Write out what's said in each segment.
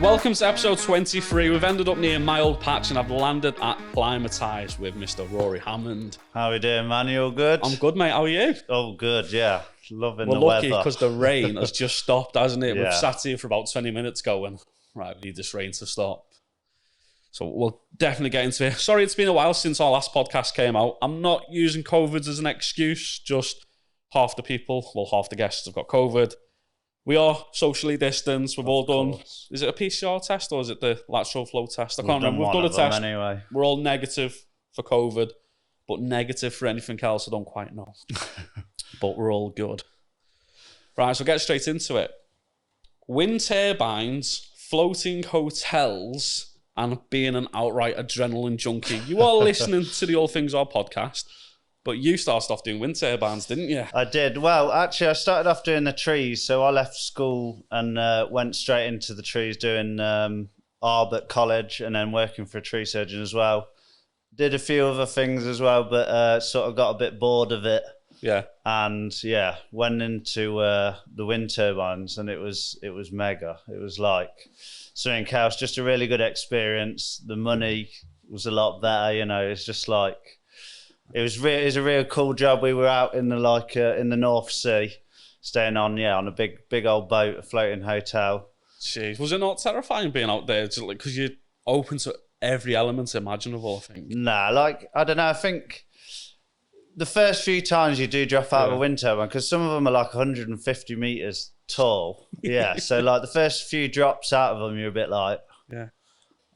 Welcome to episode 23. We've ended up near my old patch and I've landed at Climatize with Mr. Rory Hammond. How we doing, man? You all good? I'm good, mate. How are you? Oh, good, yeah. Loving We're the lucky weather. because the rain has just stopped, hasn't it? Yeah. We've sat here for about 20 minutes going, right, we need this rain to stop. So we'll definitely get into it. Sorry, it's been a while since our last podcast came out. I'm not using COVID as an excuse. Just half the people, well, half the guests have got COVID. We are socially distanced. We've all done, is it a PCR test or is it the lateral flow test? I can't remember. We've done a test. Anyway. We're all negative for COVID, but negative for anything else, I don't quite know. But we're all good. Right, so get straight into it. Wind turbines, floating hotels, and being an outright adrenaline junkie. You are listening to the ALLTHINGSARB podcast. But you started off doing wind turbines, didn't you? I did. Well, actually, I started off doing the trees. So I left school and went straight into the trees, doing ARB at college and then working for a tree surgeon as well. Did a few other things as well, but sort of got a bit bored of it. Yeah. And yeah, went into the wind turbines and it was mega. It was like something else, just a really good experience. The money was a lot better, you know, it's just like, it was a real cool job. We were out in the in the North Sea, staying on a big old boat, a floating hotel. Jeez, was it not terrifying being out there? Just like, because you're open to every element imaginable, I think. Nah, like I don't know. I think the first few times you do drop out of a wind turbine, because some of them are like 150 meters tall. Yeah, so like the first few drops out of them, you're a bit like, yeah.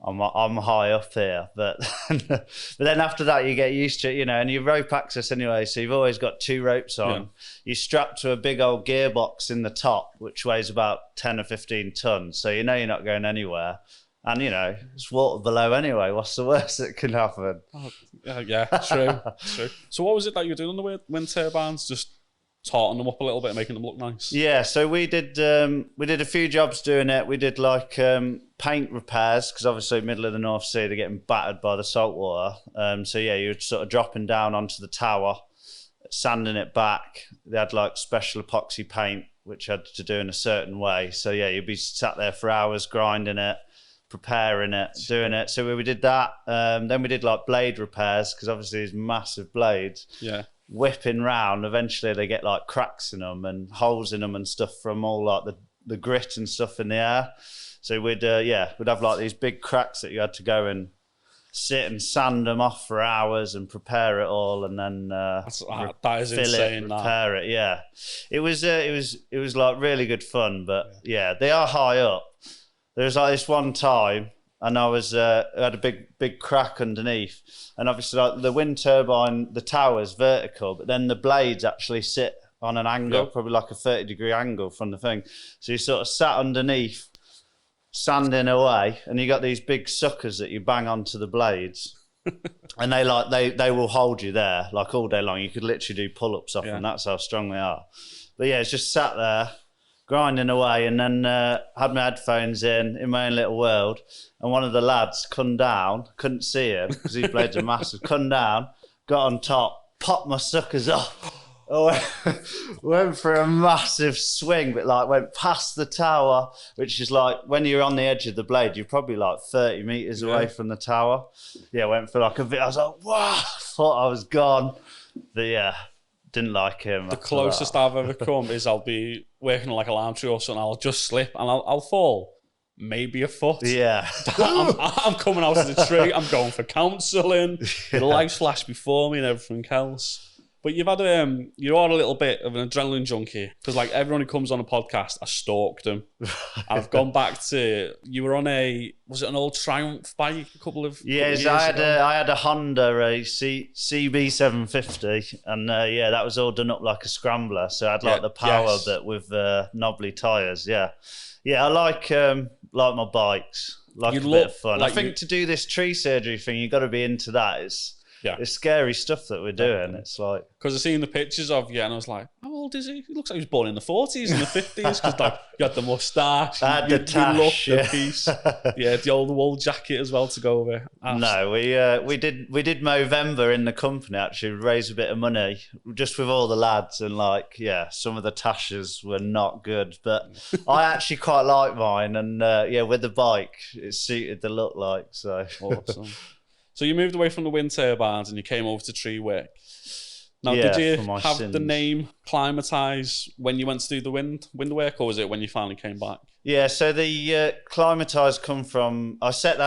I'm high up here, but then after that you get used to it, you know, and you rope access anyway, so you've always got two ropes on. Yeah. You're strapped to a big old gearbox in the top, which weighs about 10 or 15 tons, so you know you're not going anywhere. And, you know, it's water below anyway. What's the worst that can happen? Oh, yeah, true, true. So what was it that you were doing on the wind turbines? Just tarting them up a little bit, making them look nice? Yeah, so we did a few jobs doing it. We did like paint repairs, because obviously middle of the North Sea, they're getting battered by the salt water. So yeah, you're sort of dropping down onto the tower, sanding it back. They had like special epoxy paint, which had to do in a certain way. So yeah, you'd be sat there for hours grinding it, preparing it, doing it. So we did that. Then we did like blade repairs, because obviously these massive blades. Yeah. Whipping round, eventually they get like cracks in them and holes in them and stuff from all like the grit and stuff in the air. So we'd have like these big cracks that you had to go and sit and sand them off for hours and prepare it all, and then that is insane. Repair it. Yeah, it was like really good fun. But yeah, they are high up. There was like this one time, and I was had a big crack underneath, and obviously like the wind turbine, the tower's vertical, but then the blades actually sit on an angle, probably like a 30-degree angle from the thing. So you sort of sat underneath, sanding away, and you got these big suckers that you bang onto the blades, and they will hold you there like all day long. You could literally do pull-ups off them. That's how strong they are. But yeah, it's just sat there, grinding away, and then had my headphones in my own little world, and one of the lads come down, couldn't see him because these blades are massive, come down, got on top, popped my suckers off, went for a massive swing, but like went past the tower, which is like when you're on the edge of the blade, you're probably like 30 meters away from the tower. Yeah, went for like a bit, I was like, wow, thought I was gone. But yeah, didn't like him. The closest I've ever come is I'll be working on like a lime tree or something, I'll just slip and I'll fall maybe a foot. Yeah. I'm coming out of the tree, I'm going for counselling, the lights flash before me and everything else. But you've had you are a little bit of an adrenaline junkie, because like everyone who comes on a podcast, I stalked them. I've gone back to, you were on was it an old Triumph bike a couple of years ago? I had a Honda, CB750, and that was all done up like a scrambler. So I had like the power bit with knobbly tyres. Yeah, I like my bikes, like a bit of fun. Like I think to do this tree surgery thing, you've got to be into that. it's scary stuff that we're doing. It's like, because I've seen the pictures of you and I was like, how old is he? He looks like he was born in the 40s and the 50s, because like you had the moustache, I had the tash, the piece, the old wool jacket as well to go with. No, we did Movember in the company, actually, raise a bit of money just with all the lads, and like, some of the tashes were not good, but I actually quite like mine, and with the bike it suited the look, like, so. Awesome. So you moved away from the wind turbines and you came over to tree work. Now, did you have the name Climatize when you went to do the wind work, or was it when you finally came back? Yeah, so the Climatize come from, I set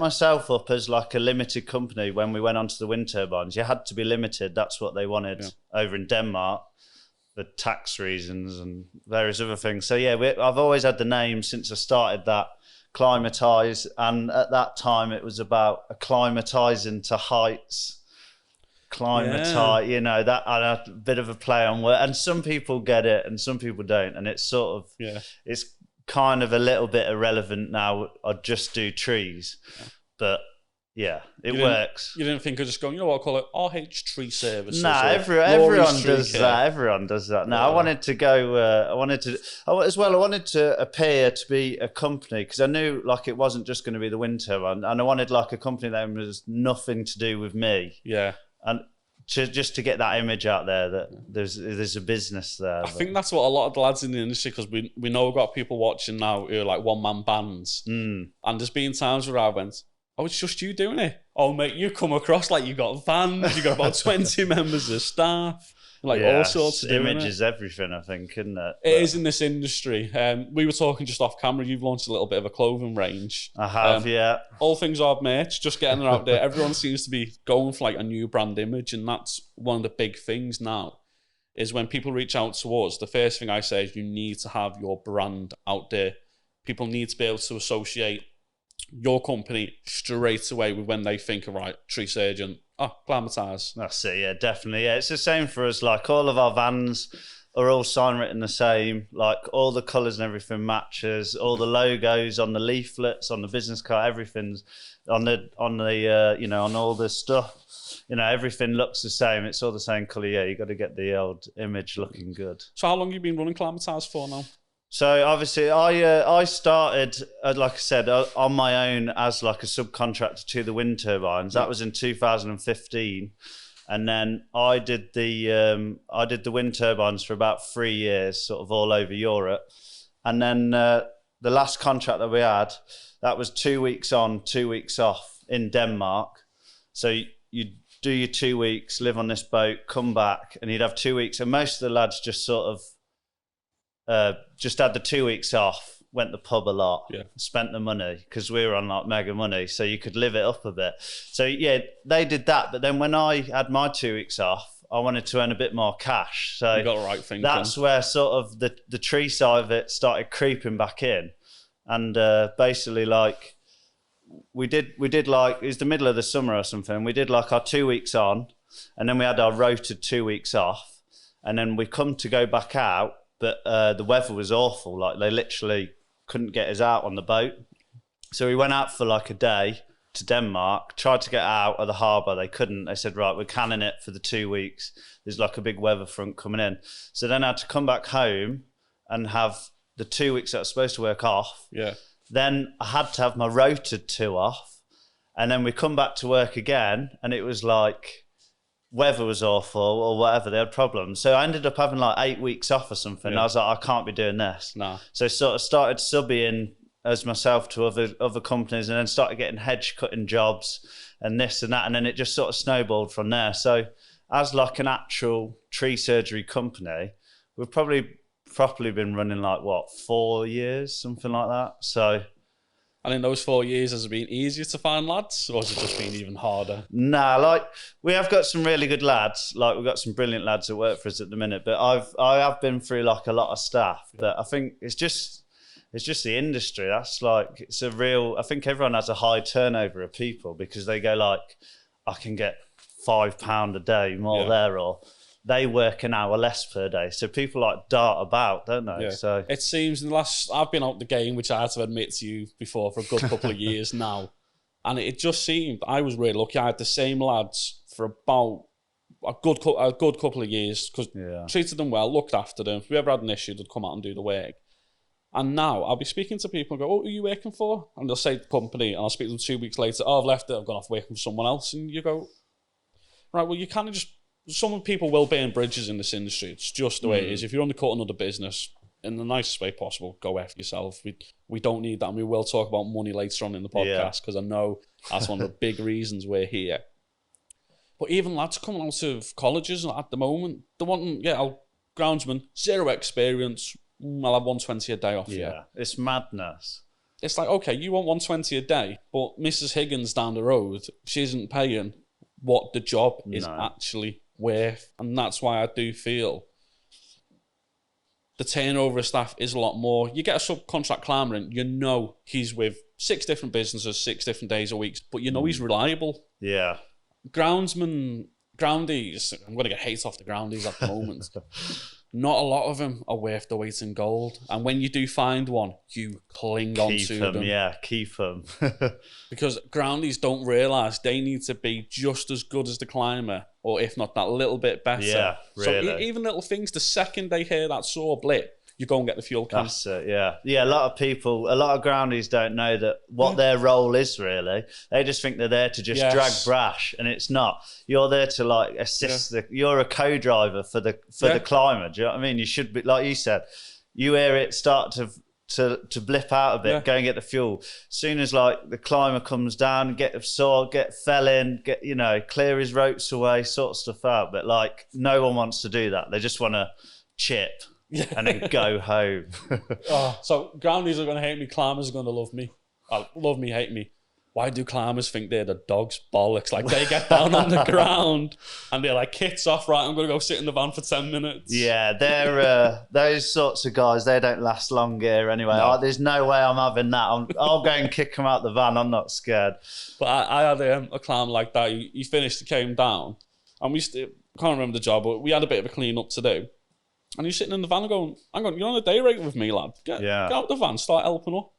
myself up as like a limited company when we went onto the wind turbines. You had to be limited. That's what they wanted over in Denmark for tax reasons and various other things. So I've always had the name since I started that, Climatize, and at that time it was about acclimatizing to heights. Climatize, that, and a bit of a play on word, and some people get it and some people don't, and it's sort of it's kind of a little bit irrelevant now. I just do trees, but it works. You didn't think of just going, you know what, I'll call it RH Tree Services? Nah, everyone does that. Everyone does that. No, I wanted to go. I wanted to appear to be a company, because I knew like it wasn't just going to be the wind turbine, and I wanted like a company that was nothing to do with me. Yeah, and just to get that image out there that there's a business there. I think that's what a lot of the lads in the industry, because we know we've got people watching now who are like one man bands, and there's been times where I went, oh, it's just you doing it. Oh, mate, you come across like you got vans, you got about 20 members of staff, like all sorts of image is everything, I think, isn't it? It is in this industry. We were talking just off camera. You've launched a little bit of a clothing range. I have, ALLTHINGSARB merch, just getting it out there. Everyone seems to be going for like a new brand image, and that's one of the big things now. Is when people reach out to us, the first thing I say is you need to have your brand out there. People need to be able to associate your company straight away with when they think, right, tree surgeon, Climatize. That's it, definitely. It's the same for us. Like, all of our vans are all sign written the same. Like, all the colours and everything matches. All the logos on the leaflets, on the business card, everything's on all the stuff. Everything looks the same. It's all the same colour. Yeah, you got to get the old image looking good. So how long have you been running Climatize for now? So obviously I started, like I said, on my own as like a subcontractor to the wind turbines. That was in 2015. And then I did the wind turbines for about 3 years, sort of all over Europe. And then the last contract that we had, that was 2 weeks on, 2 weeks off in Denmark. So you do your 2 weeks, live on this boat, come back, and you'd have 2 weeks. And most of the lads just sort of just had the 2 weeks off, went to the pub a lot, spent the money, because we were on like mega money, so you could live it up a bit. So they did that, but then when I had my 2 weeks off, I wanted to earn a bit more cash. So you got the right thing. That's where sort of the tree side of it started creeping back in, and basically like we did like, it was the middle of the summer or something. We did like our 2 weeks on, and then we had our rotated 2 weeks off, and then we come to go back out. But the weather was awful. Like, they literally couldn't get us out on the boat. So we went out for like a day to Denmark, tried to get out of the harbour. They couldn't. They said, right, we're canning it for the 2 weeks. There's like a big weather front coming in. So then I had to come back home and have the 2 weeks that I was supposed to work off. Yeah. Then I had to have my rotated 2 off. And then we come back to work again, and it was like, weather was awful or whatever, they had problems. So I ended up having like 8 weeks off or something. I was like, I can't be doing this. No. So sort of started subbing as myself to other companies, and then started getting hedge cutting jobs and this and that. And then it just sort of snowballed from there. So as like an actual tree surgery company, we've probably properly been running like 4 years, something like that. So, and in those 4 years, has it been easier to find lads, or has it just been even harder? Nah, like, we have got some really good lads. Like, we've got some brilliant lads that work for us at the minute. But I have been through like a lot of staff. But I think it's just the industry. That's like, it's a real. I think everyone has a high turnover of people, because they go like, I can get £5 a day more there, or they work an hour less per day. So people like dart about, don't they? Yeah. So it seems in the last, I've been out the game, which I had to admit to you before, for a good couple of years now. And it just seemed, I was really lucky. I had the same lads for about a good couple of years, because treated them well, looked after them. If we ever had an issue, they'd come out and do the work. And now I'll be speaking to people and go, oh, who are you working for? And they'll say the company, and I'll speak to them 2 weeks later, oh, I've left it, I've gone off working for someone else. And you go, right, well, you kind of just, some people will burn bridges in this industry. It's just the way it is. If you're undercutting another business, in the nicest way possible, go F yourself. We don't need that, and we will talk about money later on in the podcast, because I know that's one of the big reasons we're here. But even lads coming out of colleges at the moment, they're wanting, groundsman, 0 experience, I'll have 120 a day off you. Yeah, it's madness. It's like, okay, you want 120 a day, but Mrs. Higgins down the road, she isn't paying what the job is actually worth. And that's why I do feel the turnover of staff is a lot more. You get a subcontract climber in, you know he's with 6 different businesses, 6 different days a week, but you know he's reliable. Yeah. Groundsmen, groundies, I'm going to get hate off the groundies at the moment. Not a lot of them are worth the weight in gold. And when you do find one, you cling on to them. Yeah, keep them. Because groundies don't realise they need to be just as good as the climber, or if not that little bit better. Yeah, really. So even little things, the second they hear that saw blip, you go and get the fuel can. That's it, yeah. Yeah, a lot of people, a lot of groundies don't know that what their role is really. They just think they're there to just drag brash, and it's not. You're there to like assist you're a co-driver for the climber. Do you know what I mean? You should be, like you said, you hear it start to blip out a bit, go and get the fuel. As soon as like the climber comes down, get the saw, get fell in, clear his ropes away, sort stuff out. But like no one wants to do that. They just want to chip. And then go home. So groundies are going to hate me, climbers are going to love me. Love me, hate me. Why do climbers think they're the dog's bollocks? Like, they get down on the ground and they're like, kits off, right, I'm going to go sit in the van for 10 minutes. Yeah, they're those sorts of guys, they don't last long here anyway. No. There's no way I'm having that. I'll go and kick them out the van. I'm not scared. But I had a climber like that. He finished, he came down, and we still can't remember the job, but we had a bit of a clean up to do. And you're sitting in the van and going, hang on, you're on a day rate with me, lad. Get out the van, start helping up.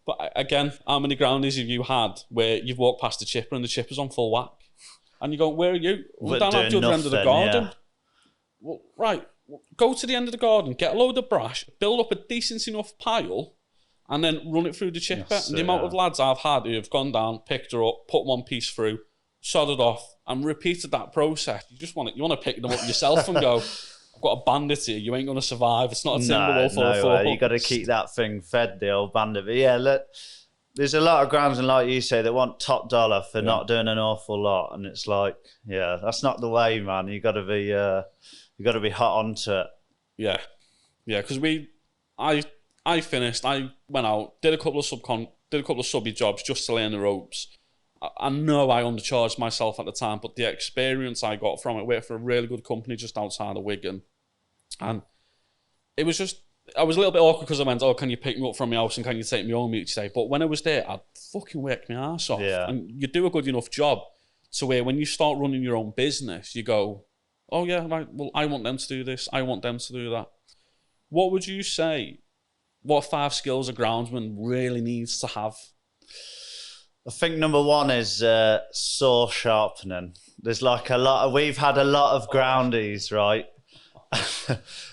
But again, how many groundies have you had where you've walked past the chipper and the chipper's on full whack? And you go, where are you? We're down at the other end of the garden. Yeah. Well, right, go to the end of the garden, get a load of brash, build up a decent enough pile, and then run it through the chipper. Yes, and the amount of lads I've had who have gone down, picked her up, put one piece through, sodded off, and repeated that process. You want to pick them up yourself and go, I've got a bandit here, you ain't going to survive. It's not a Timberwolf or a four. You got to keep that thing fed, the old bandit. But yeah, look, there's a lot of groundsmen, like you say, that want top dollar for not doing an awful lot. And it's like, that's not the way, man. You got to be hot onto it. Yeah. Yeah, because I finished, I went out, did a couple of subby jobs just to learn the ropes. I know I undercharged myself at the time, but the experience I got from it, worked for a really good company just outside of Wigan. And it was just, I was a little bit awkward because I went, oh, can you pick me up from my house and can you take me home each day? But when I was there, I'd fucking work my ass off. Yeah. And you do a good enough job to where when you start running your own business, you go, oh yeah, right, well, I want them to do this, I want them to do that. What would you say, what 5 skills a groundsman really needs to have? I think number 1 is saw sharpening. There's like we've had a lot of groundies, right?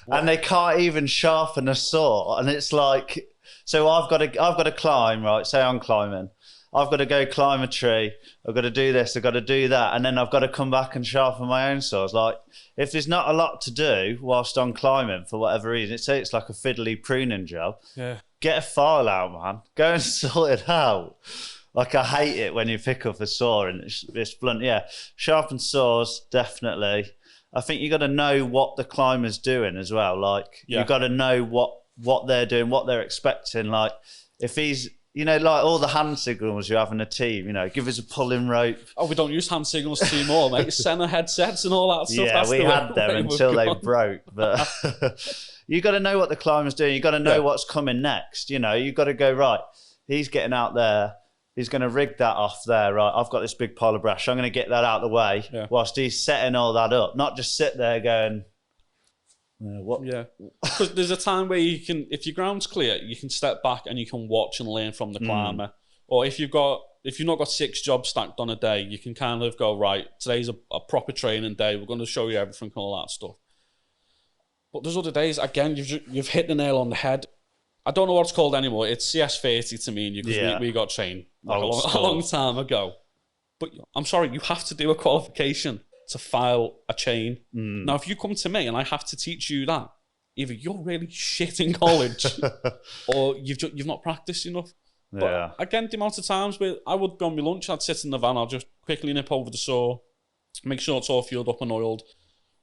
And they can't even sharpen a saw. And it's like, so I've got to climb, right? Say I'm climbing. I've got to go climb a tree. I've got to do this. I've got to do that. And then I've got to come back and sharpen my own saws. Like, if there's not a lot to do whilst I'm climbing for whatever reason, say it's like a fiddly pruning job. Yeah. Get a file out, man. Go and sort it out. Like, I hate it when you pick up a saw and it's blunt. Yeah, sharpen saws, definitely. I think you got to know what the climber's doing as well. Like, you got to know what they're doing, what they're expecting. Like, if he's, like all the hand signals you have in a team, give us a pulling rope. Oh, we don't use hand signals anymore, mate. Center headsets and all that stuff. Yeah, that's we had them until they broke. But you got to know what the climber's doing. You got to know what's coming next. You got to go, right, he's getting out there. He's going to rig that off there, right? I've got this big pile of brash. I'm going to get that out of the way whilst he's setting all that up. Not just sit there going, what? Yeah. Because there's a time where you can, if your ground's clear, you can step back and you can watch and learn from the climber. Or if you've got if you've not got 6 jobs stacked on a day, you can kind of go, right, today's a proper training day. We're going to show you everything and all that stuff. But there's other days, again, you've hit the nail on the head. I don't know what it's called anymore. It's CS30 to me and you, because we got trained like a long time ago. But I'm sorry, you have to do a qualification to file a chain. Now, if you come to me and I have to teach you that, either you're really shit in college or you've not practiced enough. But again, the amount of times where I would go on my lunch, I'd sit in the van, I'll just quickly nip over the saw, make sure it's all fueled up and oiled.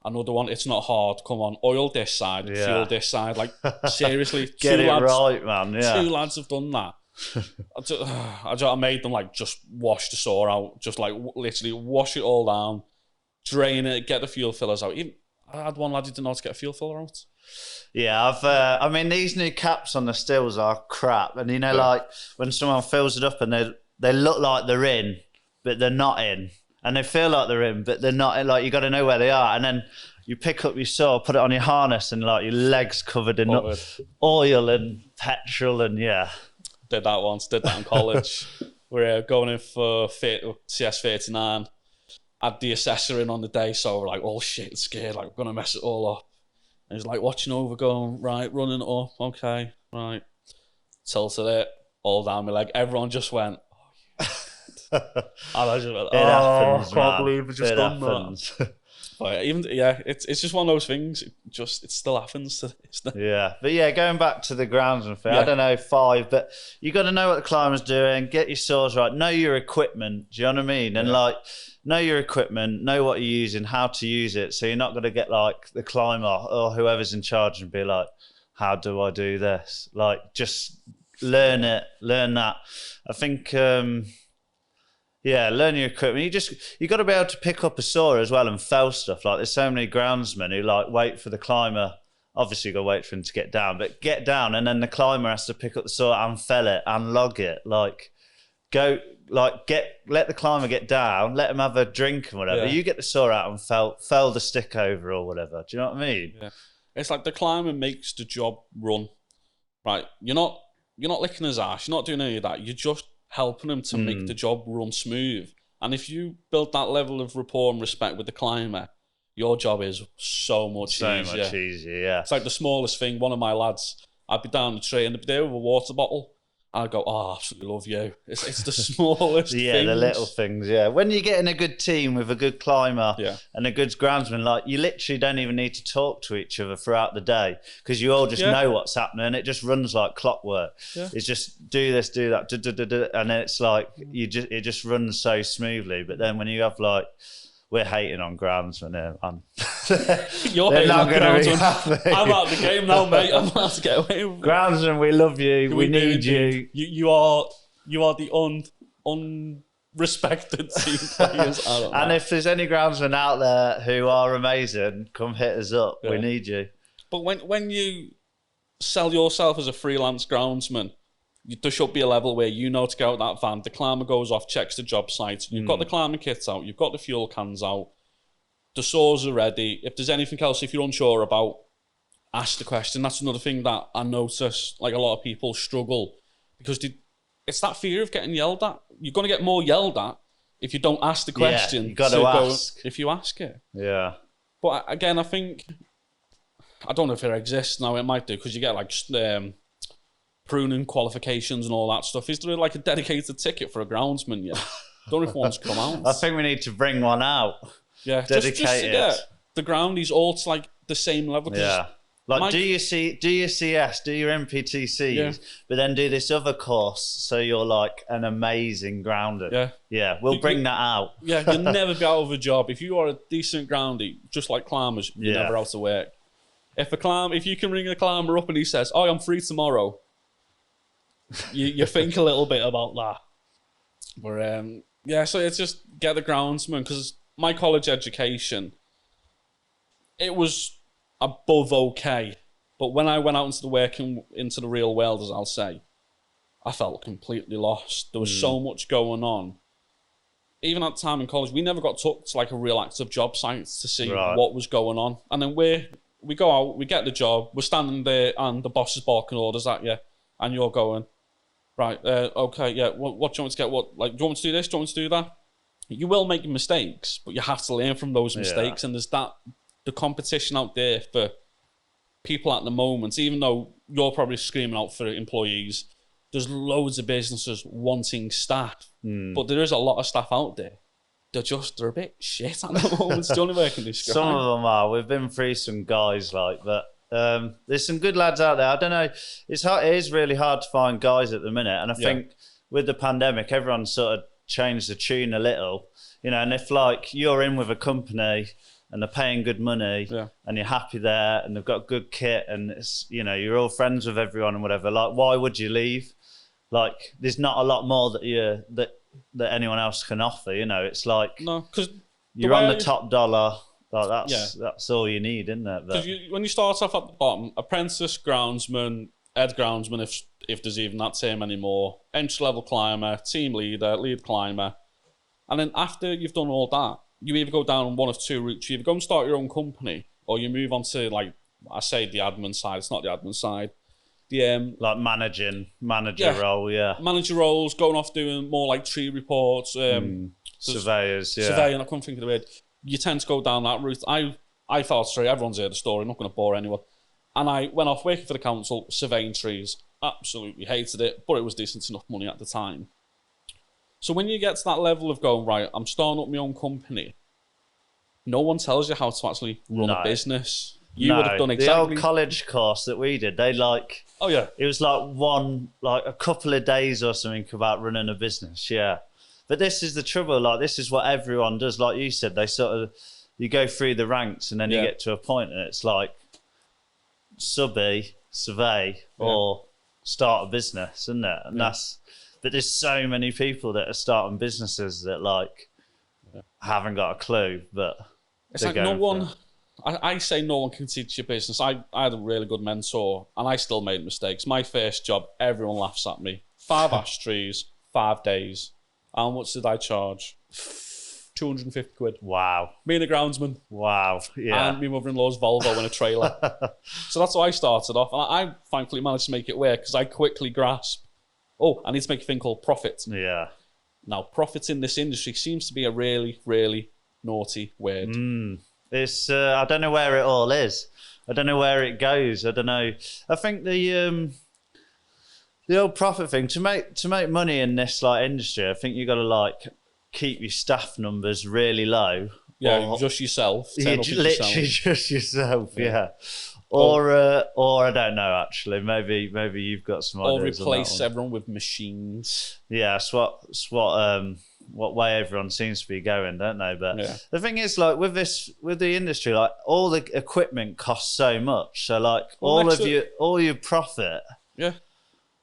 Another one, it's not hard. Come on, oil this side, fuel this side. Like, seriously. Get it right, man. Yeah. 2 lads have done that. I made them, like, just wash the saw out. Just, like, literally wash it all down, drain it, get the fuel fillers out. Even, I had one lad who didn't know how to get a fuel filler out. Yeah, I mean, these new caps on the stills are crap. And, you know, like, when someone fills it up and they look like they're in, but they're not in. And they feel like they're in, but they're not. Like, you got to know where they are. And then you pick up your saw, put it on your harness, and like your legs covered in oil and petrol, and Did that once. Did that in college. We're going in for CS39. Had the assessor in on the day, so we're like, oh shit, scared. Like, we're gonna mess it all up. And he's like watching over, going right, running it up. Okay, right. Tilted it all down my leg. Everyone just went. And I just went, happens, I can't believe we just done that. But it's just one of those things. It still happens to this. Yeah, but going back to the groundsman thing, I don't know 5, but you got to know what the climber's doing. Get your saws right. Know your equipment. Do you know what I mean? And like, know your equipment. Know what you're using. How to use it. So you're not going to get like the climber or whoever's in charge and be like, "How do I do this?" Like, just learn it. Learn that. I think. Learn your equipment. You got to be able to pick up a saw as well and fell stuff. Like, there's so many groundsmen who like wait for the climber. Obviously, you got to wait for him to get down, but get down, and then the climber has to pick up the saw and fell it and log it. Like, let the climber get down, let him have a drink and whatever. You get the saw out and fell the stick over or whatever. Do you know what I mean? Yeah. It's like the climber makes the job run. Right? You're not licking his ass. You're not doing any of that. You're just helping him to make the job run smooth. And if you build that level of rapport and respect with the climber, your job is so much easier. Yeah. It's like the smallest thing. One of my lads, I'd be down the tree and they'd be there with a water bottle. I'd go, oh, I absolutely love you. It's the smallest things. The little things, When you get in a good team with a good climber and a good groundsman, like, you literally don't even need to talk to each other throughout the day because you all just know what's happening. It just runs like clockwork. Yeah. It's just do this, do that, and then it's like it just runs so smoothly. But then when you have like, we're hating on groundsmen here. You're hating on groundsmen. I'm out of the game now, mate. I'm about to get away with it. Groundsmen, we love you. We need you. You are the unrespected team players. And if there's any groundsmen out there who are amazing, come hit us up. We need you. But when you sell yourself as a freelance groundsman, there should be a level where you know to get out that van, the climber goes off, checks the job site, you've got the climbing kits out, you've got the fuel cans out, the saws are ready. If there's anything else, if you're unsure about, ask the question. That's another thing that I notice, like, a lot of people struggle because it's that fear of getting yelled at. You're going to get more yelled at if you don't ask the question. You got to ask. If you ask it. Yeah. But again, I think, I don't know if it exists now, it might do, because you get like pruning qualifications and all that stuff. Is there like a dedicated ticket for a groundsman yet? Don't know if one's come out. I think we need to bring one out. Yeah, dedicated. Just to get the groundies all to like the same level. Yeah. Like, do your CS, do your MPTCs, but then do this other course so you're like an amazing grounder. Yeah. Yeah, we'll bring that out. Yeah, you'll never be out of a job. If you are a decent groundie, just like climbers, you're never out of work. If you can ring a climber up and he says, "Oh, I'm free tomorrow," you think a little bit about that. But so it's just get the groundsman, because my college education, it was above okay, but when I went out into the real world, as I'll say, I felt completely lost. There was so much going on. Even at the time in college, we never got took to like a real active job site to see what was going on. And then we go out, we get the job, we're standing there, and the boss is barking orders at you, and you're going, right, okay, yeah, what do you want to get? What, like, do you want me to do this? Do you want me to do that? You will make mistakes, but you have to learn from those mistakes. And there's the competition out there for people at the moment, even though you're probably screaming out for employees, there's loads of businesses wanting staff, but there is a lot of staff out there. They're a bit shit at the moment. It's the only way I can describe. Some of them are. We've been through some guys but there's some good lads out there. I don't know. It is really hard to find guys at the minute, and I think with the pandemic, everyone sort of changed the tune a little, and if like you're in with a company and they're paying good money and you're happy there and they've got good kit and it's, you're all friends with everyone and whatever, like, why would you leave? Like, there's not a lot more that anyone else can offer, it's like, no, because you're on the top dollar. Like, that's all you need, isn't it? Because when you start off at the bottom, apprentice groundsman, head groundsman, if there's even that term anymore, entry-level climber, team leader, lead climber. And then after you've done all that, you either go down one of two routes. You either go and start your own company, or you move on to, like, I say the admin side. It's not the admin side. The like manager role, manager roles, going off doing more like tree reports, surveyors, surveying. I couldn't think of the word. You tend to go down that route. I thought, sorry, everyone's heard the story. I'm not going to bore anyone. And I went off working for the council, surveying trees. Absolutely hated it, but it was decent enough money at the time. So when you get to that level of going, right, I'm starting up my own company, no one tells you how to actually run a business. You would have done exactly... The old college course that we did, they like... Oh, yeah. It was like a couple of days or something about running a business, But this is the trouble, like, this is what everyone does. Like you said, they sort of... You go through the ranks and then you get to a point and it's like subby, survey, or start a business, isn't it? And that's... But there's so many people that are starting businesses that, like, haven't got a clue, but... It's like no one... I say no one can teach you business. I had a really good mentor, and I still made mistakes. My first job, everyone laughs at me. 5 ash trees, 5 days. How much did I charge? 250 quid. Wow. Me and a groundsman. Wow. Yeah. And my mother-in-law's Volvo in a trailer. So that's how I started off. And I thankfully managed to make it work because I quickly grasped, I need to make a thing called profit. Yeah. Now, profit in this industry seems to be a really, really naughty word. It's I don't know where it all is. I don't know where it goes. I don't know. I think the old profit thing, to make money in this like industry, I think you got to like keep your staff numbers really low. Yeah, just yourself. Literally just yourself. Yeah. Or I don't know. Actually, maybe you've got some ideas. Or replace everyone with machines. Yeah, it's what way everyone seems to be going, don't they? But the thing is, like, with the industry, like, all the equipment costs so much. So, like, all your profit.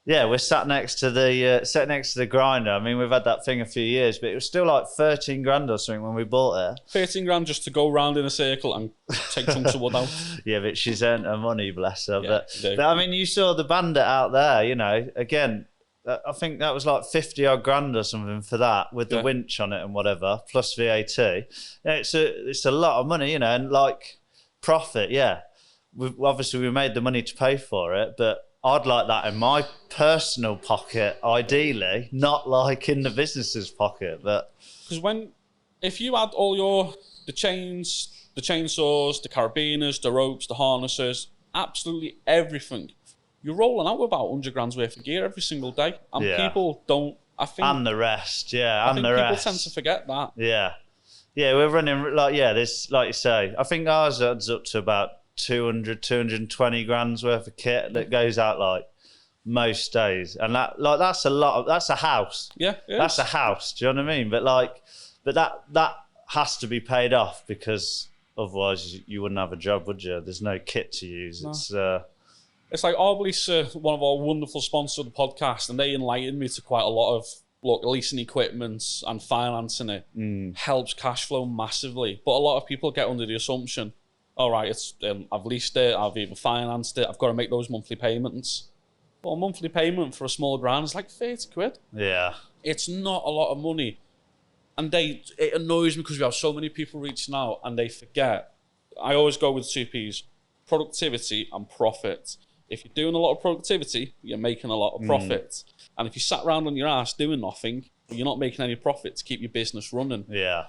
Yeah, we're sat next to the grinder. I mean, we've had that thing a few years, but it was still like 13 grand or something when we bought it. 13 grand just to go round in a circle and take chunks of wood out. Yeah, but she's earned her money, bless her. Yeah, but I mean, you saw the Bandit out there, again, I think that was like 50 odd grand or something for that with the winch on it and whatever, plus VAT. It's a lot of money, and like profit, obviously we made the money to pay for it, but I'd like that in my personal pocket, ideally, not like in the business's pocket. But because if you had all the chains, the chainsaws, the carabiners, the ropes, the harnesses, absolutely everything, you're rolling out with about 100 grand's worth of gear every single day, and people don't. I think, and the rest, I think people tend to forget that. Yeah, we're running this, like you say. I think ours adds up to about 220 grand's worth of kit that goes out like most days, and that's a lot. That's a house. Yeah, that's a house. Do you know what I mean? But that has to be paid off because otherwise you wouldn't have a job, would you? There's no kit to use. No. It's like Arblease, one of our wonderful sponsors of the podcast, and they enlightened me to quite a lot of leasing equipment and financing it helps cash flow massively. But a lot of people get under the assumption, all right, it's I've leased it, I've even financed it, I've got to make those monthly payments. But a monthly payment for a small ground is like 30 quid. Yeah. It's not a lot of money. And it annoys me because we have so many people reaching out and they forget. I always go with 2 Ps, productivity and profit. If you're doing a lot of productivity, you're making a lot of profit. And if you sat around on your ass doing nothing, you're not making any profit to keep your business running. Yeah.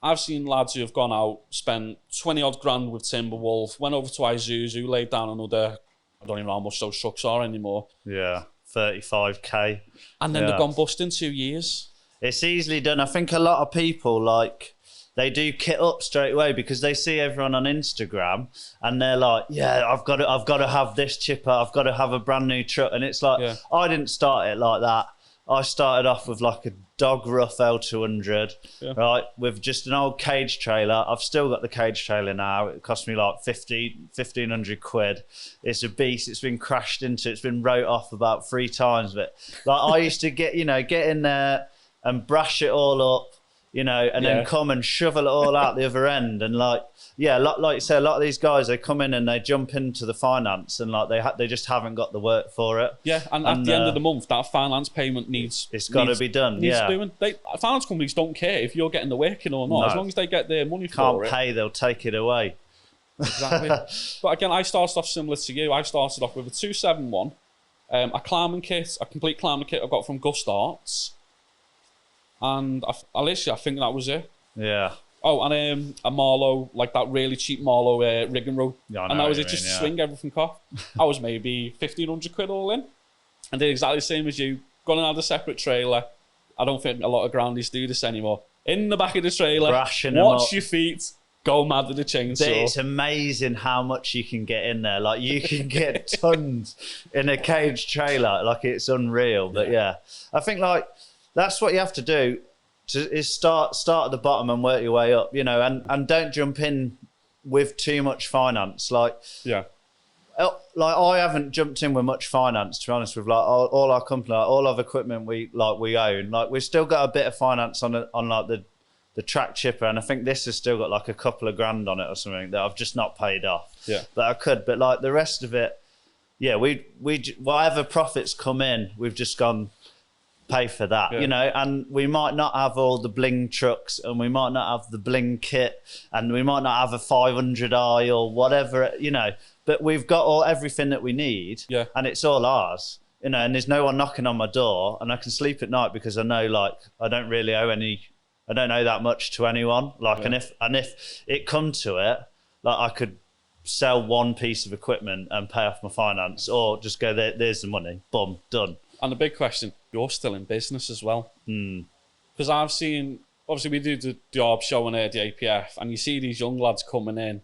I've seen lads who have gone out, spent 20 odd grand with Timberwolf, went over to Isuzu, laid down another, I don't even know how much those trucks are anymore. Yeah, 35k. And then they've gone bust in 2 years. It's easily done. I think a lot of people, like, they do kit up straight away because they see everyone on Instagram and they're like, yeah, I've got to have this chipper, I've got to have a brand new truck. And it's like, I didn't start it like that. I started off with like a dog rough L200, right, with just an old cage trailer. I've still got the cage trailer now. It cost me like 1,500 quid. It's a beast. It's been crashed into. It's been wrote off about 3 times. But like I used to get in there and brush it all up, and then come and shovel it all out the other end. And like you say, a lot of these guys, they come in and they jump into the finance and like they just haven't got the work for it. Yeah, and at the end of the month, that finance payment it's got to be done. Doing. Finance companies don't care if you're getting the work in or not, as long as they get their money for it. Can't pay, they'll take it away. Exactly. But again, I started off similar to you. I started off with a 271, a climbing kit, a complete climbing kit I got from Gust Arts. And I think that was it. Yeah. Oh, and a Marlow, like that really cheap Marlow rigging rope. Yeah, and that was it, just to swing everything off. I was maybe 1,500 quid all in. And did exactly the same as you. Gone and had a separate trailer. I don't think a lot of groundies do this anymore. In the back of the trailer, watch your feet, go mad with the chainsaw. It's amazing how much you can get in there. Like, you can get tons in a cage trailer. Like, it's unreal. But I think like that's what you have to do. Is start at the bottom and work your way up, and don't jump in with too much finance. Like I haven't jumped in with much finance, to be honest with like all our company, like, all of equipment we own. Like, we've still got a bit of finance on like the track chipper, and I think this has still got like a couple of grand on it or something that I've just not paid off. Yeah, but I could. But like the rest of it, we whatever profits come in, we've just gone pay for that, and we might not have all the bling trucks, and we might not have the bling kit, and we might not have a 500i or whatever, but we've got everything that we need, and it's all ours, and there's no one knocking on my door, and I can sleep at night because I know, like, I don't owe that much to anyone, like, and if it come to it, like, I could sell one piece of equipment and pay off my finance, or just go there's the money, boom, done. And the big question, you're still in business as well. Because I've seen, obviously we do the job showing the APF, and you see these young lads coming in,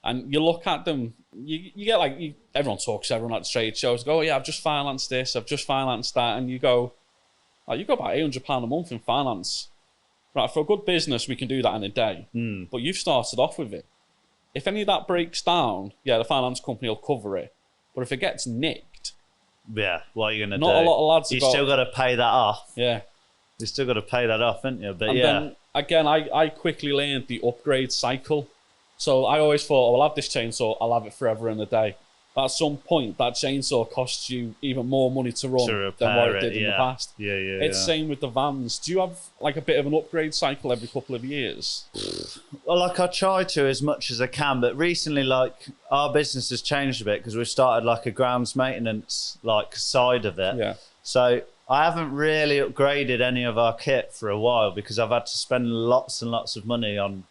and you look at them, you get like, everyone talks to everyone at the trade shows, go, I've just financed this, I've just financed that, and you go about £800 a month in finance. Right, for a good business, we can do that in a day. But you've started off with it. If any of that breaks down, the finance company will cover it. But if it gets nicked, what are you going to do? Not a lot of lads have still got to pay that off. Yeah. You still got to pay that off, haven't you? But then, again, I quickly learned the upgrade cycle. So I always thought, I'll have this chainsaw, I'll have it forever and a day. At some point, that chainsaw costs you even more money to run than what it did in the past. It's the same with the vans. Do you have like a bit of an upgrade cycle every couple of years? Well, like, I try to as much as I can, but recently, like, our business has changed a bit because we've started like a grounds maintenance like side of it. So I haven't really upgraded any of our kit for a while because I've had to spend lots and lots of money on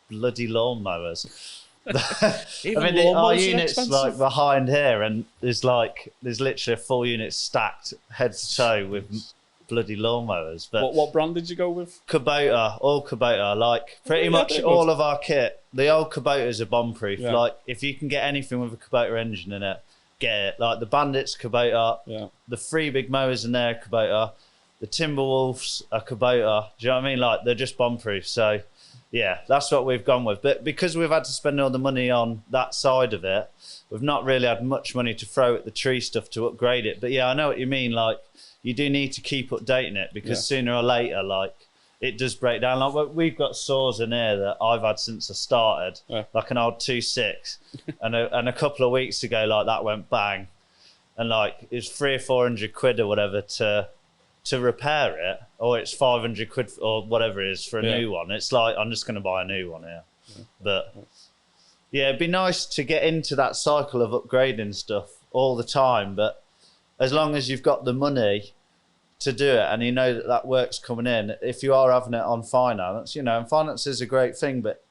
bloody lawnmowers. Our unit's like behind here, and there's literally a full unit stacked head to toe with bloody lawnmowers. But what brand did you go with? Kubota, all Kubota. Like, pretty much all of our kit. The old Kubotas are bomb proof. Like, if you can get anything with a Kubota engine in it, get it. Like, the Bandits Kubota, the 3 big mowers in there Kubota, the Timberwolves are Kubota. Do you know what I mean? Like, they're just bomb proof. So that's what we've gone with. But because we've had to spend all the money on that side of it, we've not really had much money to throw at the tree stuff to upgrade it. But I know what you mean. Like, you do need to keep updating it because sooner or later, like, it does break down. Like, we've got saws in here that I've had since I started, like an old 2.6, and a couple of weeks ago, like, that went bang, and like it's 300 or 400 quid or whatever to repair it, or it's 500 quid or whatever it is for a new one. It's like, I'm just going to buy a new one here. But it'd be nice to get into that cycle of upgrading stuff all the time. But as long as you've got the money to do it, and you know that work's coming in, if you are having it on finance, you know, and finance is a great thing, but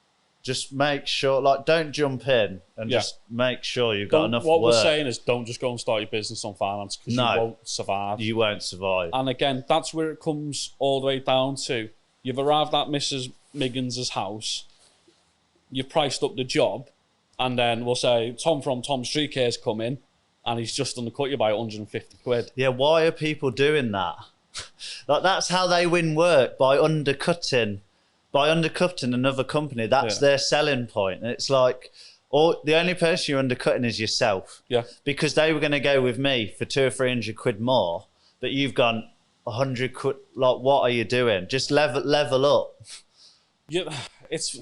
just make sure, like, don't jump in and just make sure you've got enough what work. we're saying is don't just go and start your business on finance, because you won't survive. You won't survive. And again, that's where it comes all the way down to, you've arrived at Mrs. Miggins's house, you've priced up the job, and then we'll say, Tom from Tom's Tree Care's come in, and he's just undercut you by 150 quid. Yeah, why are people doing that? Like, that's how they win work, by undercutting another company. That's their selling point. And it's like, the only person you're undercutting is yourself. Yeah. Because they were going to go with me for 200 or 300 quid more, but you've gone 100 quid. Like, what are you doing? Just level up. Yeah, it's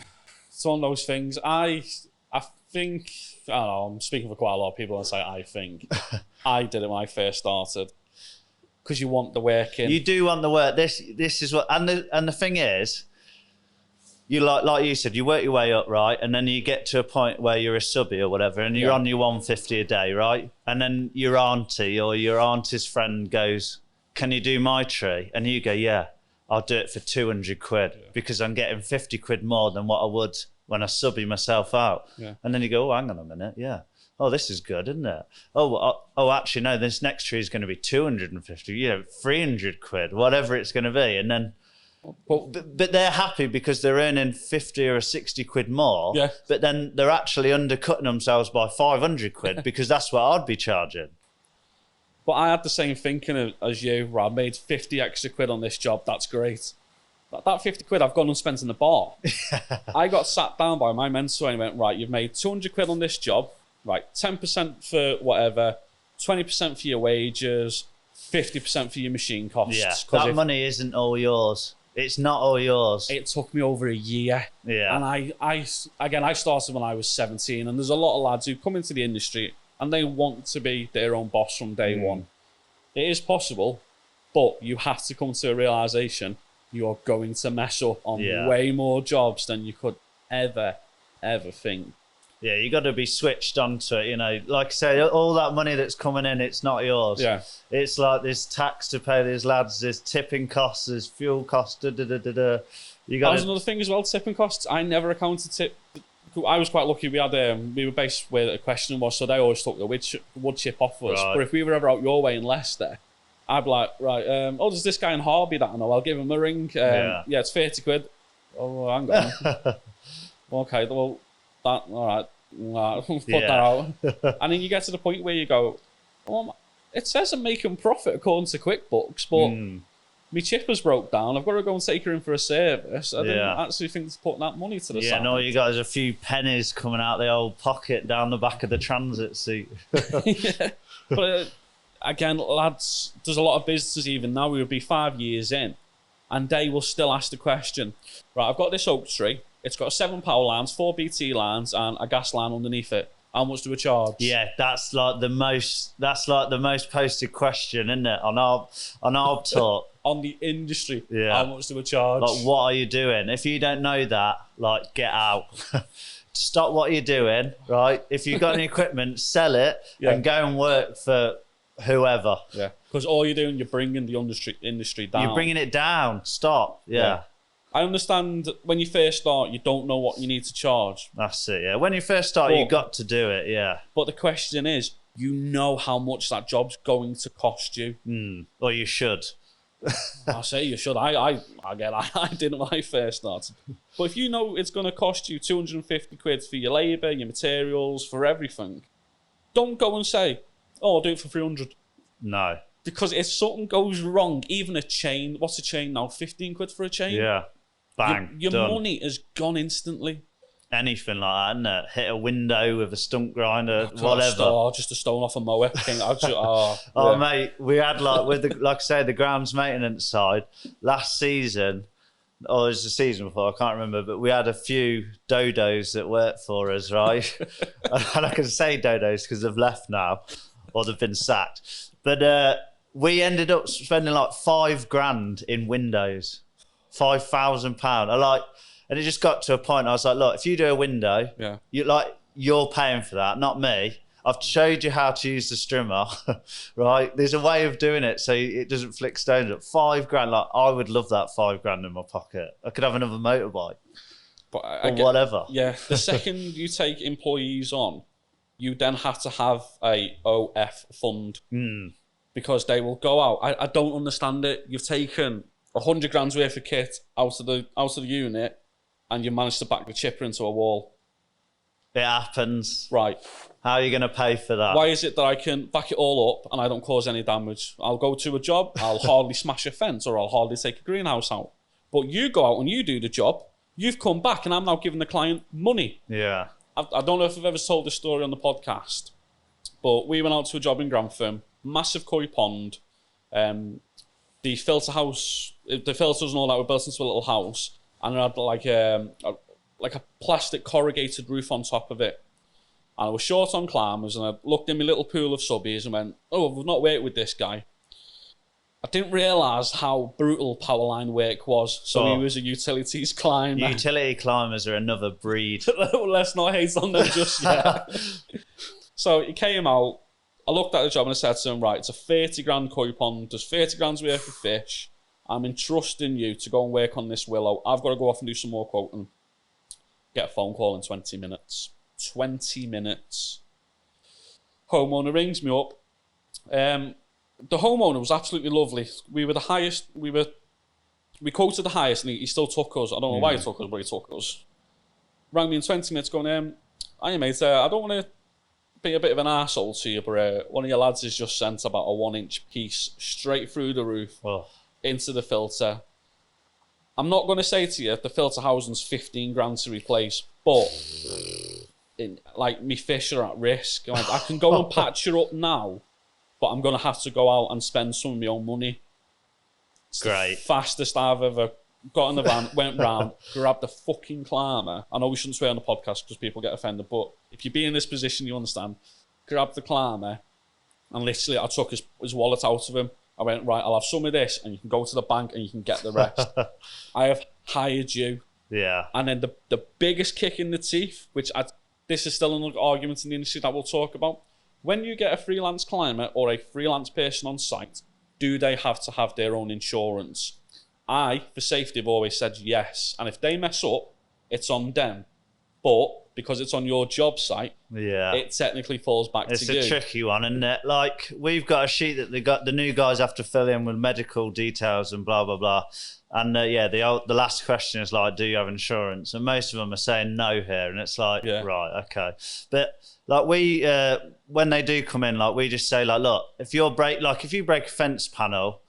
one of those things. I think, I don't know, I'm speaking for quite a lot of people and say I think. I did it when I first started. Because you want the work in. You do want the work. This is what, and the thing is, you like you said, you work your way up, right? And then you get to a point where you're a subby or whatever, and you're on your 150 a day, right? And then your auntie or your auntie's friend goes, "Can you do my tree?" And you go, "Yeah, I'll do it for 200 quid because I'm getting 50 quid more than what I would when I subby myself out." Yeah. And then you go, "Oh, hang on a minute, yeah. Oh, this is good, isn't it? Oh, actually, no, this next tree is going to be 250, 300 quid, whatever it's going to be." And then, but they're happy because they're earning 50 or 60 quid more. Yeah. But then they're actually undercutting themselves by 500 quid because that's what I'd be charging. But I had the same thinking as you, where I made 50 extra quid on this job. That's great. That 50 quid I've gone and spent in the bar. I got sat down by my mentor and he went, right, you've made 200 quid on this job. Right, 10% for whatever, 20% for your wages, 50% for your machine costs. Yeah, that money isn't all yours. It's not all yours. It took me over a year. Yeah. And I started when I was 17, and there's a lot of lads who come into the industry and they want to be their own boss from day one. It is possible, but you have to come to a realisation you're going to mess up on way more jobs than you could ever think. Yeah, you got to be switched onto it, you know. Like I say, all that money that's coming in, it's not yours. Yeah. It's like there's tax to pay, there's lads, there's tipping costs, there's fuel costs, You got. That was another thing as well, tipping costs. I never accounted tip. I was quite lucky. We were based where the question was, so they always took the wood chip off us. Right. But if we were ever out your way in Leicester, I'd be like, right, there's this guy in Harby that I know. I'll give him a ring. Yeah, it's 30 quid. Oh, hang on. Okay, well, all right. Put that out. And then you get to the point where you go, well, it says I'm making profit according to QuickBooks, but my chipper's broke down. I've got to go and take her in for a service. I didn't actually think to put that money to the side. Yeah, no, you got a few pennies coming out the old pocket down the back of the transit seat. Yeah. But again, lads, there's a lot of businesses even now, we would be 5 years in, and they will still ask the question, right, I've got this oak tree. It's got 7 power lines, 4 BT lines, and a gas line underneath it. How much do we charge? Yeah, that's like the most posted question, isn't it? On our talk. On the industry. Yeah. How much do we charge? Like, what are you doing? If you don't know that, like, get out. Stop what you're doing, right? If you've got any equipment, sell it and go and work for whoever. Yeah. Because all you're doing, you're bringing the industry down. You're bringing it down. Stop. Yeah. I understand when you first start, you don't know what you need to charge. That's it, yeah. When you first start, you've got to do it, yeah. But the question is, you know how much that job's going to cost you. Or you should. I say you should. I didn't when I first started. But if you know it's going to cost you 250 quid for your labour, your materials, for everything, don't go and say, oh, I'll do it for 300. No. Because if something goes wrong, even a chain, what's a chain now? 15 quid for a chain? Yeah. Bang. Your money has gone instantly. Anything like that, isn't it? Hit a window with a stump grinder, whatever. Just a stone off a mower. Mate, we had like I say, the grounds maintenance side last season, or it was the season before, I can't remember, but we had a few dodos that worked for us, right? And I can say dodos because they've left now, or they've been sacked. But we ended up spending like $5,000 in windows. £5,000. And it just got to a point. I was like, look, if you do a window, you're paying for that, not me. I've showed you how to use the strimmer, right? There's a way of doing it so it doesn't flick stones up. $5,000, like I would love that $5,000 in my pocket. I could have another motorbike, or whatever. Yeah, the second you take employees on, you then have to have a OF fund because they will go out. I don't understand it. You've taken $100,000 worth of kit out of the unit, and you managed to back the chipper into a wall. It happens. Right. How are you going to pay for that? Why is it that I can back it all up and I don't cause any damage? I'll go to a job, I'll hardly smash a fence, or I'll hardly take a greenhouse out. But you go out and you do the job, you've come back, and I'm now giving the client money. Yeah. I don't know if I've ever told this story on the podcast, but we went out to a job in Grantham, massive koi pond. The filter house, the filters and all that were built into a little house, and it had like a plastic corrugated roof on top of it. And I was short on climbers, and I looked in my little pool of subbies and went, oh, we've not worked with this guy. I didn't realise how brutal Powerline work was. So he was a utilities climber. Utility climbers are another breed. Let's not hate on them just yet. So he came out. I looked at the job and I said to him, right, it's a 30 grand koi pond. There's 30 grand's worth of fish. I'm entrusting you to go and work on this willow. I've got to go off and do some more quoting. Get a phone call in 20 minutes. 20 minutes. Homeowner rings me up. The homeowner was absolutely lovely. We were the highest. We quoted the highest, and he still took us. I don't know why he took us, but he took us. Rang me in 20 minutes going, hiya mate, I don't want to be a bit of an arsehole to you, but one of your lads has just sent about a 1-inch piece straight through the roof into the filter. I'm not going to say to you the filter housing's 15 grand to replace, but me fish are at risk. I can go and patch her up now, but I'm going to have to go out and spend some of my own money. It's Great. The fastest I've ever got in the van, went round, grabbed the fucking climber. I know we shouldn't swear on the podcast because people get offended, but if you be in this position, you understand. Grabbed the climber, and literally I took his wallet out of him. I went, right, I'll have some of this, and you can go to the bank and you can get the rest. I have hired you. Yeah. And then the biggest kick in the teeth, this is still an argument in the industry that we'll talk about. When you get a freelance climber or a freelance person on site, do they have to have their own insurance? I, for safety, have always said yes. And if they mess up, it's on them. But because it's on your job site, it technically falls back to you. It's a tricky one, isn't it? Like, we've got a sheet that the new guys have to fill in with medical details and blah, blah, blah. And the last question is like, do you have insurance? And most of them are saying no here. And it's like, right, okay. But like when they do come in, like we just say like, look, if you break a fence panel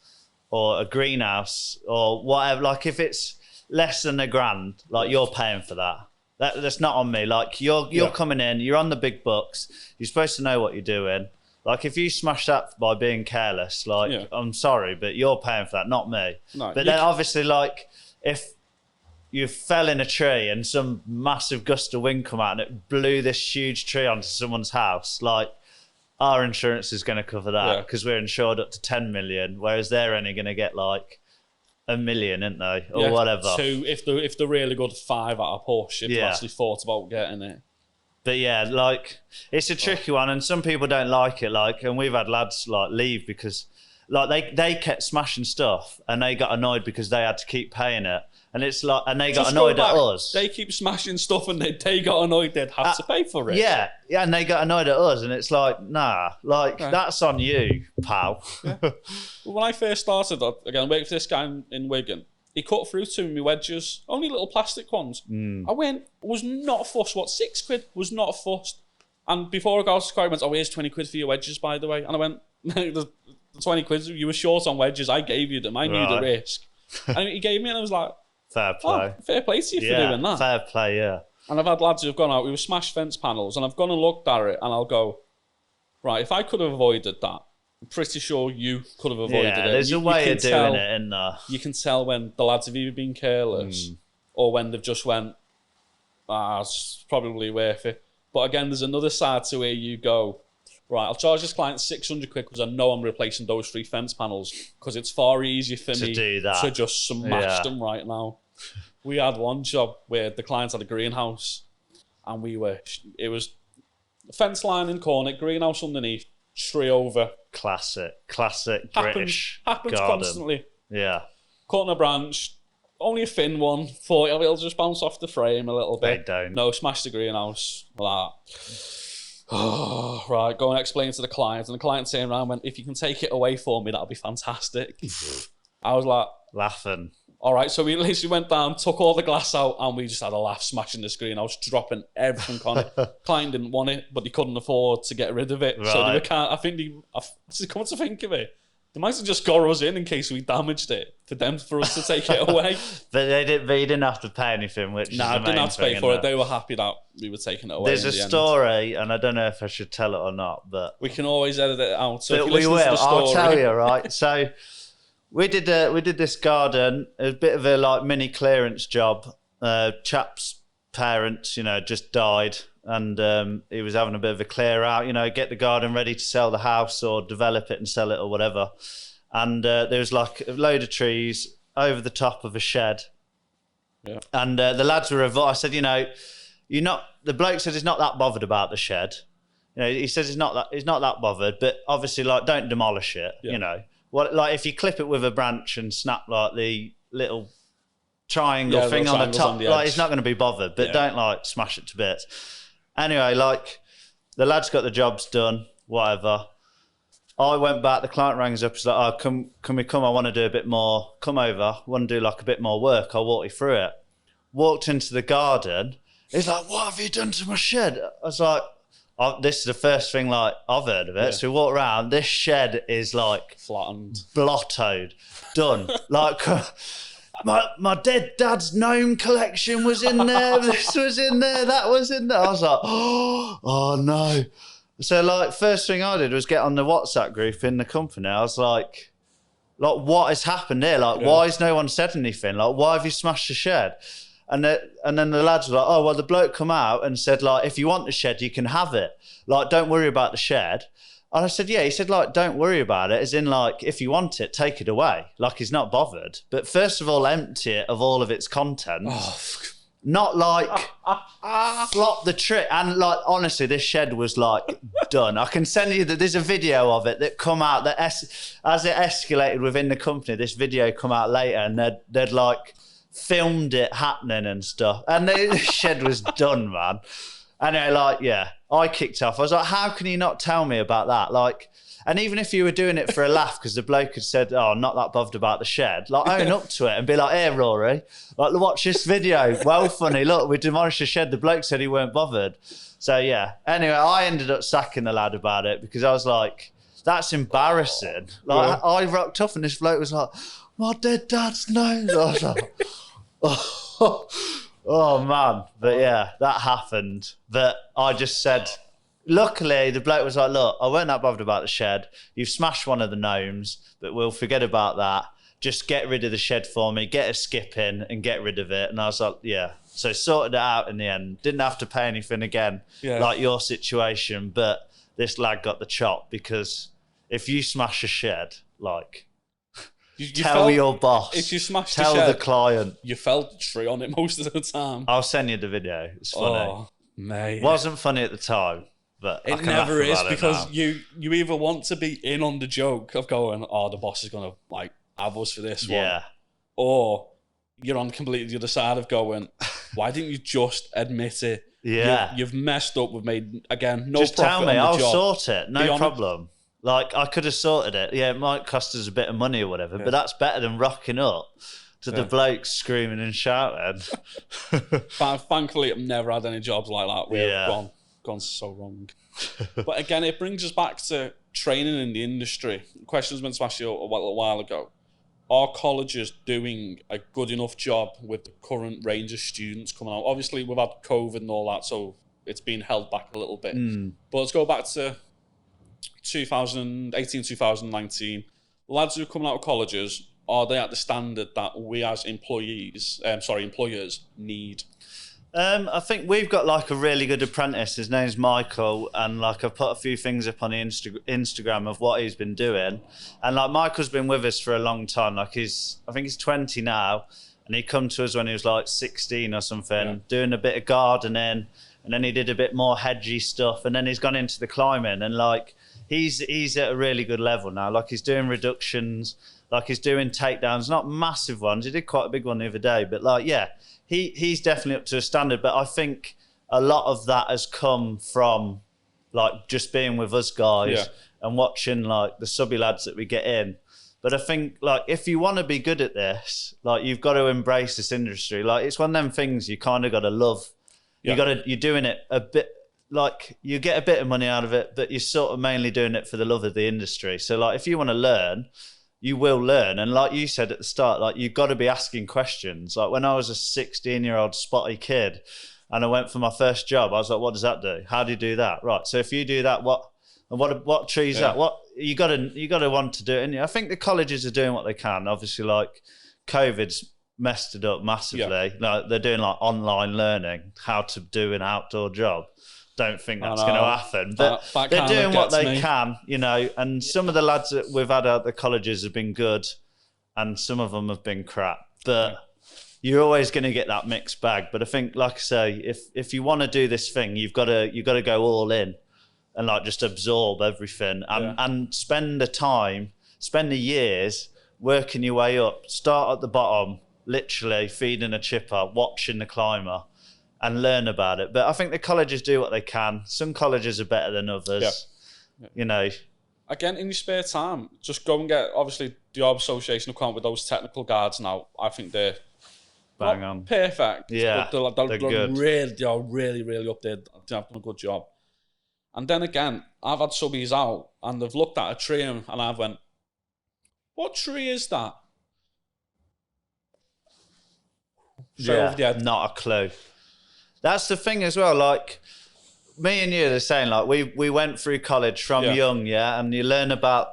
or a greenhouse or whatever, like if it's less than $1,000, like you're paying for that. That's not on me. Like you're coming in, you're on the big bucks. You're supposed to know what you're doing. Like if you smash that by being careless, like I'm sorry, but you're paying for that, not me. No, but then obviously, like if you fell in a tree and some massive gust of wind come out and it blew this huge tree onto someone's house, like our insurance is going to cover that because we're insured up to 10 million, whereas they're only going to get like $1 million, isn't they, or whatever. So if they're really good, 5 at a push, if they actually thought about getting it. But yeah, like it's a tricky one, and some people don't like it. Like, and we've had lads like leave because, like, they kept smashing stuff, and they got annoyed because they had to keep paying it, and it's like, and they got annoyed at us. They keep smashing stuff, and they got annoyed they'd have to pay for it. Yeah, and they got annoyed at us, and it's like, nah, like that's on you, pal. When I first started, again, waiting for this guy in Wigan. He cut through to me wedges, only little plastic ones. I was not fussed. What, £6? Was not fussed. And before I got to the car, I went, oh, here's 20 quid for your wedges, by the way. And I went, the 20 quid, you were short on wedges. I gave you them. I knew the risk. And he gave me, and I was like, fair play. Fair play to you for doing that. Fair play, yeah. And I've had lads who've gone out, we were smashed fence panels, and I've gone and looked at it, and I'll go, right, if I could have avoided that, I'm pretty sure you could have avoided it. There's a way of doing it in there. You can tell when the lads have either been careless or when they've just went, it's probably worth it. But again, there's another side to where you go, right, I'll charge this client 600 quid because I know I'm replacing those 3 fence panels because it's far easier for me to just smash them right now. We had one job where the client had a greenhouse and it was Fence line in corner, greenhouse underneath, tree over. Classic British Happens garden. constantly. Yeah. Cutting a branch, only a thin one, 40, it'll just bounce off the frame a little bit. They don't. No, smash the greenhouse, like that. Oh, right, go and explain to the client. And the client turned around and went, if you can take it away for me, that'll be fantastic. I was like... Laughing. All right, so we literally went down, took all the glass out, and we just had a laugh smashing the screen. I was dropping everything on it. Client didn't want it, but he couldn't afford to get rid of it. Right. So they can't. I think come to think of it, they might have just got us in case we damaged it for us to take it away. But you didn't have to pay anything, which is the main didn't have to pay thing, for innit? it. They were happy that we were taking it away. There's a story, and I don't know if I should tell it or not, but we can always edit it out. So but if you we listen will. to the story, I'll tell you, right? So we did this garden. It was a bit of a like mini clearance job. Chap's parents, just died, and he was having a bit of a clear out. Get the garden ready to sell the house or develop it and sell it or whatever. And there was like a load of trees over the top of a shed. Yeah. And the lads were I said, the bloke said he's not that bothered about the shed. He says he's not that bothered, but obviously like don't demolish it. Yeah. Like if you clip it with a branch and snap like the little triangle thing on the top, like he's not going to be bothered, but don't like smash it to bits. Anyway, like the lads got the jobs done, whatever. I went back, the client rang us up, he's like, can we come? I want to do a bit more, come over, I want to do like a bit more work, I'll walk you through it. Walked into the garden, he's like, what have you done to my shed? I was like, this is the first thing like I've heard of it. Yeah. So we walk around, this shed is like flattened, blottoed, done. Like my dead dad's gnome collection was in there, this was in there, that was in there. I was like, oh no. So like first thing I did was get on the WhatsApp group in the company. I was like what has happened here? Like why has no one said anything? Like why have you smashed the shed? And then the lads were like, oh well, the bloke come out and said like if you want the shed you can have it. Like don't worry about the shed. And I said, yeah. He said like don't worry about it, as in like if you want it, take it away. Like he's not bothered. But first of all, empty it of all of its contents. Not like flop the trick. And like honestly, this shed was like done. I can send you there's a video of it that come out that as it escalated within the company, this video come out later, and they'd like filmed it happening and stuff. And the shed was done, man. And I kicked off. I was like, how can you not tell me about that? Like, and even if you were doing it for a laugh, because the bloke had said, oh, I'm not that bothered about the shed, like own up to it and be like, hey, Rory, like watch this video. Well, funny, look, we demolished the shed. The bloke said he weren't bothered. So yeah, anyway, I ended up sacking the lad about it because I was like, that's embarrassing. Like I rocked up and this bloke was like, my dead dad's nose. I was like, oh man. But yeah, that happened. But I just said, luckily, the bloke was like, look, I weren't that bothered about the shed. You've smashed one of the gnomes, but we'll forget about that. Just get rid of the shed for me, get a skip in and get rid of it. And I was like, yeah. So sorted it out in the end. Didn't have to pay anything again, like your situation. But this lad got the chop because if you smash a shed, like... tell your boss. If you smashed tell the shed, the client. You felt the tree on it most of the time. I'll send you the video. It's funny. Oh, mate. Wasn't funny at the time, but it never is because you either want to be in on the joke of going, oh, the boss is gonna like have us for this one, or you're on completely the other side of going, why didn't you just admit it? Yeah, you've messed up. We've made again no. Just profit tell me, on the I'll job. sort it. No problem. Like, I could have sorted it. Yeah, it might cost us a bit of money or whatever, but that's better than rocking up to the blokes screaming and shouting. Thankfully, I've never had any jobs like that where gone so wrong. But again, it brings us back to training in the industry. The question's been asked you a while ago. Are colleges doing a good enough job with the current range of students coming out? Obviously, we've had COVID and all that, so it's been held back a little bit. But let's go back to 2018, 2019, lads who are coming out of colleges, are they at the standard that we as employers need? I think we've got like a really good apprentice. His name's Michael, and like I've put a few things up on the Instagram of what he's been doing. And like Michael's been with us for a long time. Like I think he's 20 now, and he come to us when he was like 16 or something, doing a bit of gardening. and then he did a bit more hedgy stuff, and then he's gone into the climbing, and like he's at a really good level now. Like he's doing reductions, like he's doing takedowns, not massive ones. He did quite a big one the other day, but like he's definitely up to a standard. But I think a lot of that has come from like just being with us guys and watching like the subby lads that we get in. But I think like if you want to be good at this, like you've got to embrace this industry. Like it's one of them things you kind of got to love. You're doing it a bit, like you get a bit of money out of it, but you're sort of mainly doing it for the love of the industry. So like if you want to learn, you will learn. And like you said at the start, like you've got to be asking questions. Like when I was a 16-year-old spotty kid and I went for my first job, I was like, what does that do? How do you do that? Right. So if you do that, what tree is that? What you got to want to do it. And I think the colleges are doing what they can. Obviously, like COVID's messed it up massively. Like they're doing like online learning, how to do an outdoor job. Don't think that's going to happen, but they're doing what they can, you know. And some of the lads that we've had at the colleges have been good, and some of them have been crap. But you're always going to get that mixed bag. But I think, like I say, if you want to do this thing, you've got to go all in and like just absorb everything and spend the years working your way up. Start at the bottom, literally feeding a chipper, watching the climber, and learn about it. But I think the colleges do what they can. Some colleges are better than others. You know. Again, in your spare time, just go and get, obviously, the Orb Association will come up with those technical guards now. I think they're bang on. Perfect. Yeah, they're good. Really, really up there. They've done a good job. And then again, I've had subbies out and they've looked at a tree and I've went, what tree is that? Not a clue. That's the thing as well. Like me and you are saying, like we went through college from young, and you learn about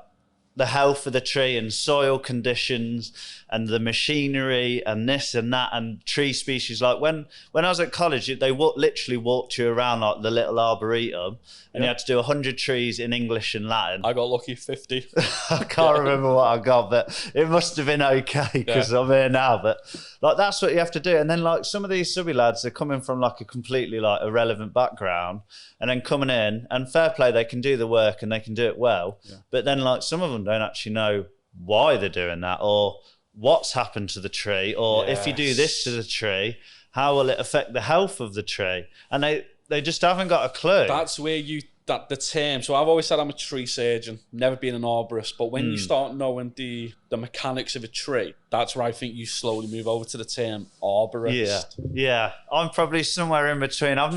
the health of the tree and soil conditions and the machinery and this and that and tree species. Like when I was at college, they literally walked you around like the little arboretum, and you had to do 100 trees in English and Latin. I got lucky 50. I can't remember what I got, but it must have been okay because I'm here now. But like that's what you have to do. And then like some of these subby lads are coming from like a completely like irrelevant background, and then coming in, and fair play, they can do the work and they can do it well. But then like some of them don't actually know why they're doing that or what's happened to the tree, or if you do this to the tree, how will it affect the health of the tree? And they just haven't got a clue. That's where the term. So I've always said I'm a tree surgeon, never been an arborist. But when you start knowing the mechanics of a tree, that's where I think you slowly move over to the term arborist. Yeah. I'm probably somewhere in between. I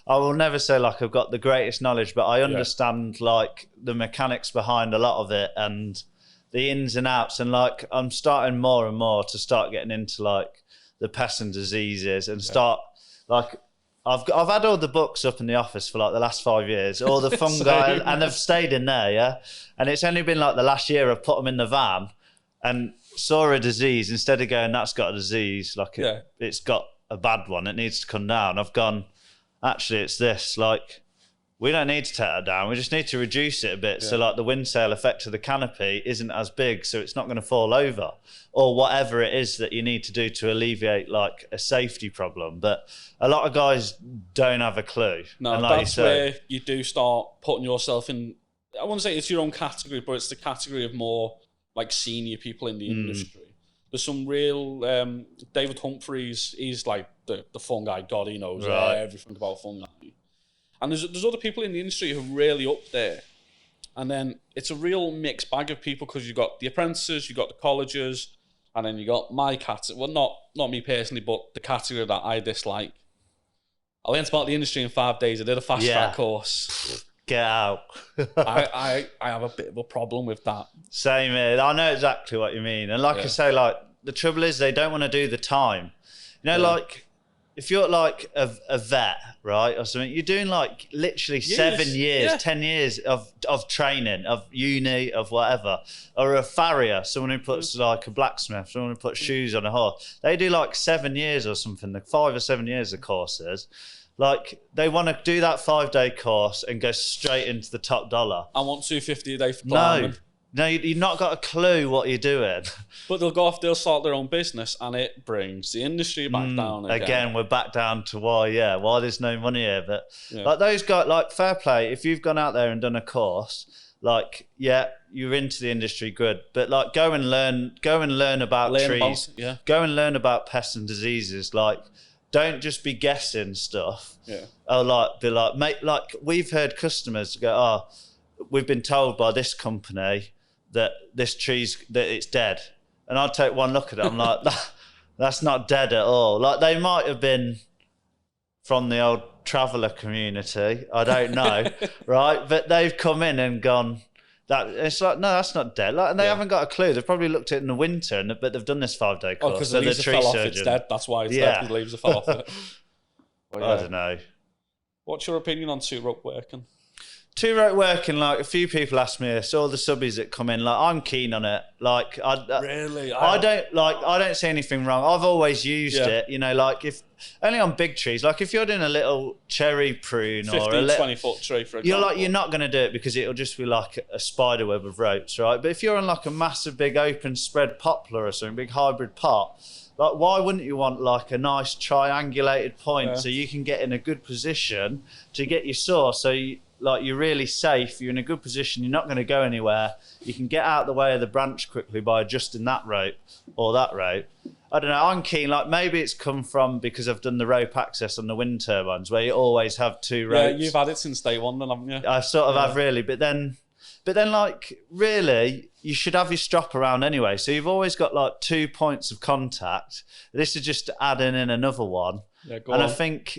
will never say like I've got the greatest knowledge, but I understand like the mechanics behind a lot of it and the ins and outs. And like I'm starting more and more to start getting into like the pests and diseases and start like I've had all the books up in the office for like the last 5 years, all the fungi, and they've stayed in there, And it's only been like the last year I've put them in the van and saw a disease, instead of going, that's got a disease, like it's got a bad one, it needs to come down. I've gone, actually, it's this, like, we don't need to take that down, we just need to reduce it a bit so like the wind sail effect of the canopy isn't as big, so it's not going to fall over, or whatever it is that you need to do to alleviate like a safety problem. But a lot of guys don't have a clue. No, and like that's where you do start putting yourself in, I wouldn't say it's your own category, but it's the category of more like senior people in the industry. There's some real, David Humphreys, he's like the fungi god, he knows everything about fungi. And there's other people in the industry who are really up there. And then it's a real mixed bag of people, because you've got the apprentices, you've got the colleges, and then you got my category. Well, not me personally, but the category that I dislike. I learned about the industry in 5 days. I did a fast track course. Get out. I have a bit of a problem with that. Same here. I know exactly what you mean. And like I say, like the trouble is they don't want to do the time. You know, like if you're like a vet, right, or something, you're doing like literally 7 years, 10 years of training, of uni, of whatever. Or a farrier, someone who puts like a blacksmith, someone who puts shoes on a horse. They do like 7 years or something, like 5 or 7 years of courses. Like they want to do that 5 day course and go straight into the top dollar. I want $250 a day for climbing. No, you've not got a clue what you're doing. But they'll start their own business, and it brings the industry back down again. Again, we're back down to why there's no money here. But like those guys, like fair play. If you've gone out there and done a course, like you're into the industry, good. But like go and learn about trees. Go and learn about pests and diseases. Like don't just be guessing stuff. Yeah. Oh, mate, like we've heard customers go, oh, we've been told by this company that this that it's dead. And I'd take one look at it. I'm like, that's not dead at all. Like they might have been from the old traveller community. I don't know, right? But they've come in and gone, it's like, no, that's not dead. Like, and they haven't got a clue. They've probably looked at it in the winter, but they've done this 5-day course. Oh, because the leaves fell off, it's dead. That's why it's dead, because the leaves fell off it. I don't know. What's your opinion on two-rope working? Two-rope working, like a few people ask me this, all the subbies that come in, like I'm keen on it. Like I don't see anything wrong. I've always used it, you know, like if only on big trees, like if you're doing a little cherry prune 15, or a 20-foot tree, for example. You're not going to do it because it'll just be like a spider web of ropes, right? But if you're on like a massive big open spread poplar or something, big hybrid pot, like why wouldn't you want like a nice triangulated point so you can get in a good position to get your saw, so you're really safe, you're in a good position, you're not going to go anywhere, you can get out of the way of the branch quickly by adjusting that rope or that rope. I don't know, I'm keen, like maybe it's come from because I've done the rope access on the wind turbines where you always have two ropes. Yeah, you've had it since day one then, haven't you? I sort of have really, but then like really you should have your strap around anyway, so you've always got like 2 points of contact. This is just adding in another one. Yeah, go on. I think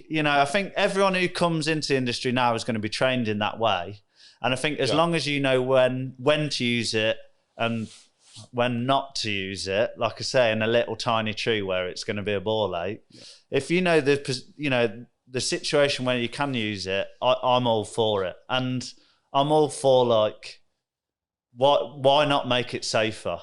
everyone who comes into the industry now is going to be trained in that way. And I think as long as you know when to use it and when not to use it, like I say, in a little tiny tree where it's going to be a ball ache, if you know the situation where you can use it, I'm all for it. And I'm all for like, why not make it safer?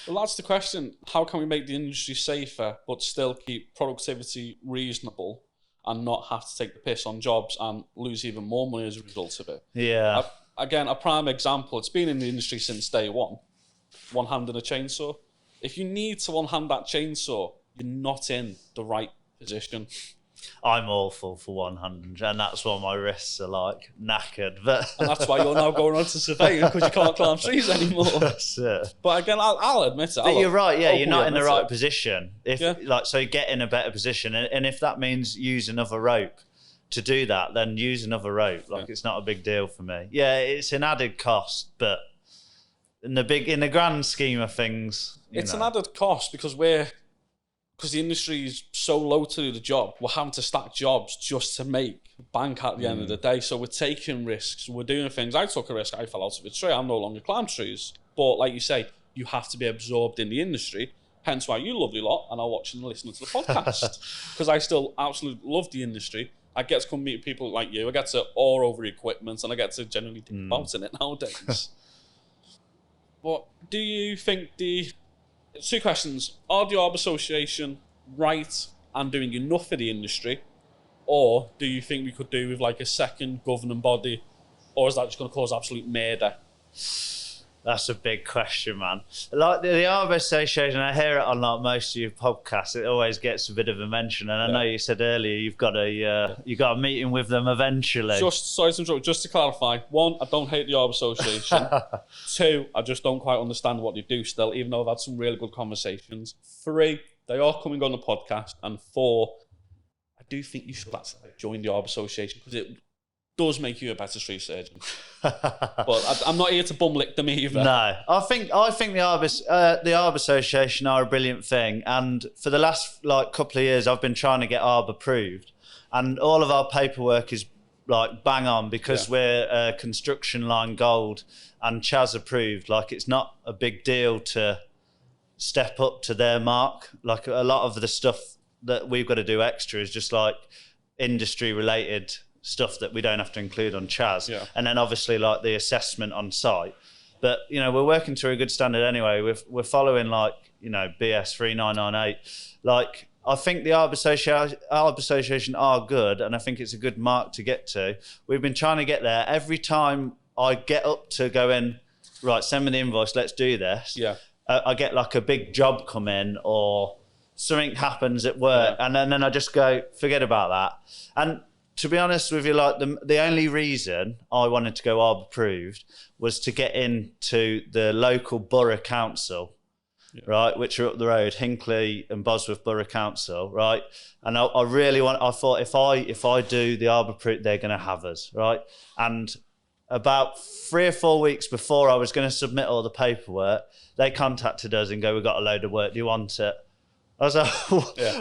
Well, that's the question. How can we make the industry safer but still keep productivity reasonable and not have to take the piss on jobs and lose even more money as a result of it? Yeah. Again, a prime example, it's been in the industry since day one. One hand in a chainsaw. If you need to one hand that chainsaw, you're not in the right position. I'm awful for one hand, and that's why my wrists are like knackered. But and that's why you're now going on to surveying, because you can't climb trees anymore. That's it. But again, I'll admit it. But you're right. Yeah, you're not in the right position. So get in a better position, and if that means use another rope to do that, then use another rope. Like it's not a big deal for me. Yeah, it's an added cost, but in the grand scheme of things, it's an added cost because the industry is so low to do the job, we're having to stack jobs just to make bank at the end of the day. So we're taking risks, we're doing things. I took a risk, I fell out of a tree, I'm no longer climb trees. But like you say, you have to be absorbed in the industry, hence why you lovely lot and are watching and listening to the podcast. Because I still absolutely love the industry. I get to come meet people like you, I get to awe over equipment, and I get to generally think about in it nowadays. But do you think two questions. Are the ARB Association right and doing enough for the industry? Or do you think we could do with like a second governing body? Or is that just going to cause absolute murder? That's a big question, man. Like the ARB Association, I hear it on like most of your podcasts. It always gets a bit of a mention, and I know you said earlier you've got a meeting with them eventually. Just to clarify: 1, I don't hate the ARB Association. 2, I just don't quite understand what they do still, even though I've had some really good conversations. 3, they are coming on the podcast, and 4, I do think you should actually join the ARB Association because it does make you a better tree surgeon. But I'm not here to bum lick them either. No, I think the ARB Association are a brilliant thing, and for the last couple of years, I've been trying to get ARB approved, and all of our paperwork is like bang on because we're construction line gold and Chas approved. Like it's not a big deal to step up to their mark. Like a lot of the stuff that we've got to do extra is just like industry related stuff that we don't have to include on Chas. And then obviously like the assessment on site. But, we're working to a good standard anyway. We're following BS 3998. Like, I think the ARB Association are good, and I think it's a good mark to get to. We've been trying to get there. Every time I get up to go in, right, send me the invoice, let's do this. Yeah. I get like a big job come in or something happens at work, and then I just go, forget about that. And to be honest with you, like the only reason I wanted to go ARB approved was to get into the local borough council, right, which are up the road, Hinckley and Bosworth Borough Council, right. And I thought if I do the ARB approved, they're going to have us, right. And about 3 or 4 weeks before I was going to submit all the paperwork, they contacted us and go, we've got a load of work, do you want it? I was like,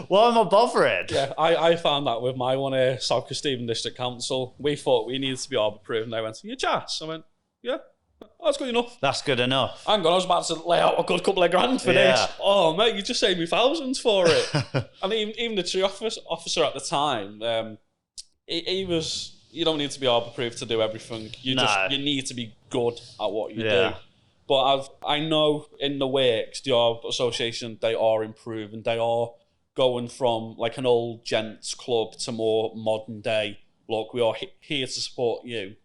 why am I bothering? Yeah, I found that with my one South Stephen District Council. We thought we needed to be ARB approved, and they went, you jazz? I went, yeah, that's good enough. That's good enough. Hang on, I was about to lay out a good couple of grand for this. Oh, mate, you just saved me thousands for it. And even the tree officer at the time, he was, you don't need to be ARB approved to do everything. You need to be good at what you do. But I know in the works, the ARB Association, they are improving. They are going from like an old gents club to more modern day. Look, we are here to support you,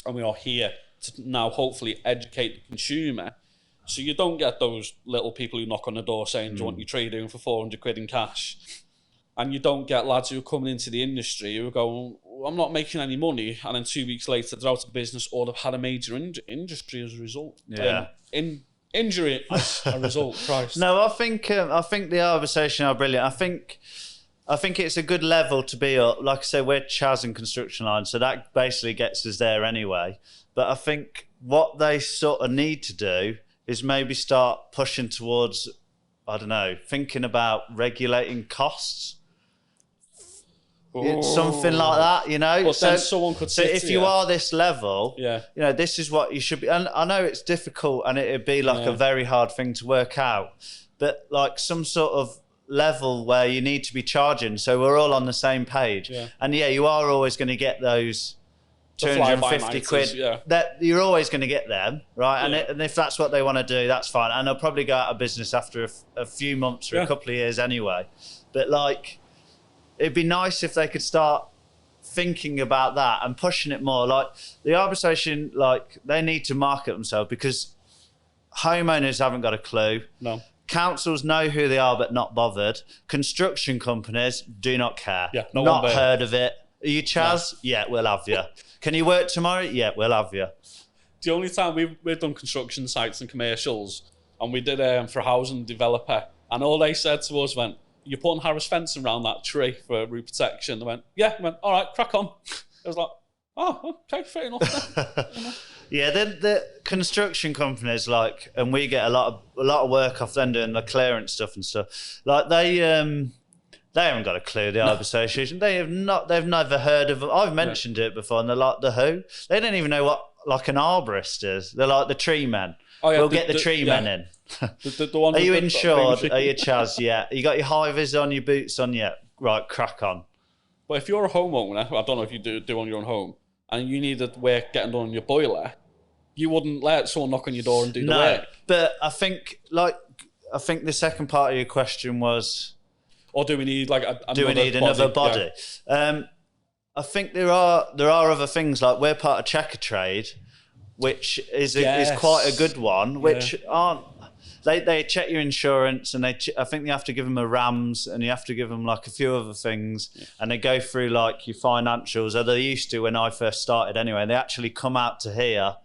and we are here to now hopefully educate the consumer. So you don't get those little people who knock on the door saying, do you want your tree doing for 400 quid in cash? And you don't get lads who are coming into the industry who are going, I'm not making any money, and then 2 weeks later they're out of business or they've had a major injury as a result. Injury as a result. Christ. No, I think the ARB Association are brilliant. I think it's a good level to be up. Like I say, we're Chas and Construction Line, so that basically gets us there anyway. But I think what they sort of need to do is maybe start pushing towards, I don't know, thinking about regulating costs. Something like that, you know. But then someone could say, if you are this level, you know, this is what you should be. And I know it's difficult, and it'd be like a very hard thing to work out. But like some sort of level where you need to be charging, so we're all on the same page. And you are always going to get those 250 quid. That you're always going to get them, right? And if that's what they want to do, that's fine. And they'll probably go out of business after a few months or a couple of years anyway. But like, it'd be nice if they could start thinking about that and pushing it more. Like the ARB Association, like they need to market themselves, because homeowners haven't got a clue. No. Councils know who they are but not bothered. Construction companies do not care. Not heard of it. Are you Chas? No. Yeah, we'll have you. Can you work tomorrow? Yeah, we'll have you. The only time we've done construction sites and commercials, and we did for a housing developer, and all they said to us went, you're putting Harris fencing around that tree for root protection. They went, yeah. I went, all right, crack on. I was like, oh, okay, fair enough. Yeah, the construction companies, like, and we get a lot of work off them doing the clearance stuff and stuff. Like they haven't got a clue. The ARB Association, they've never heard of them. I've mentioned it before, and they're like, the who? They don't even know what like an arborist is. They're like the tree men. Oh, yeah, we'll get the tree men in. The one. Are you insured? Are you Chas? Yeah. You got your high vis on, your boots on? Yeah. Right, crack on. But if you're a homeowner, I don't know if you do on your own home, and you needed work getting done on your boiler, you wouldn't let someone knock on your door and do the work. But I think the second part of your question was, or do we need like another body? Yeah. I think there are other things, like we're part of Checker Trade, which is quite a good one, which aren't. They check your insurance, and I think you have to give them a RAMS, and you have to give them like a few other things, and they go through like your financials, or they used to when I first started anyway. They actually come out to here,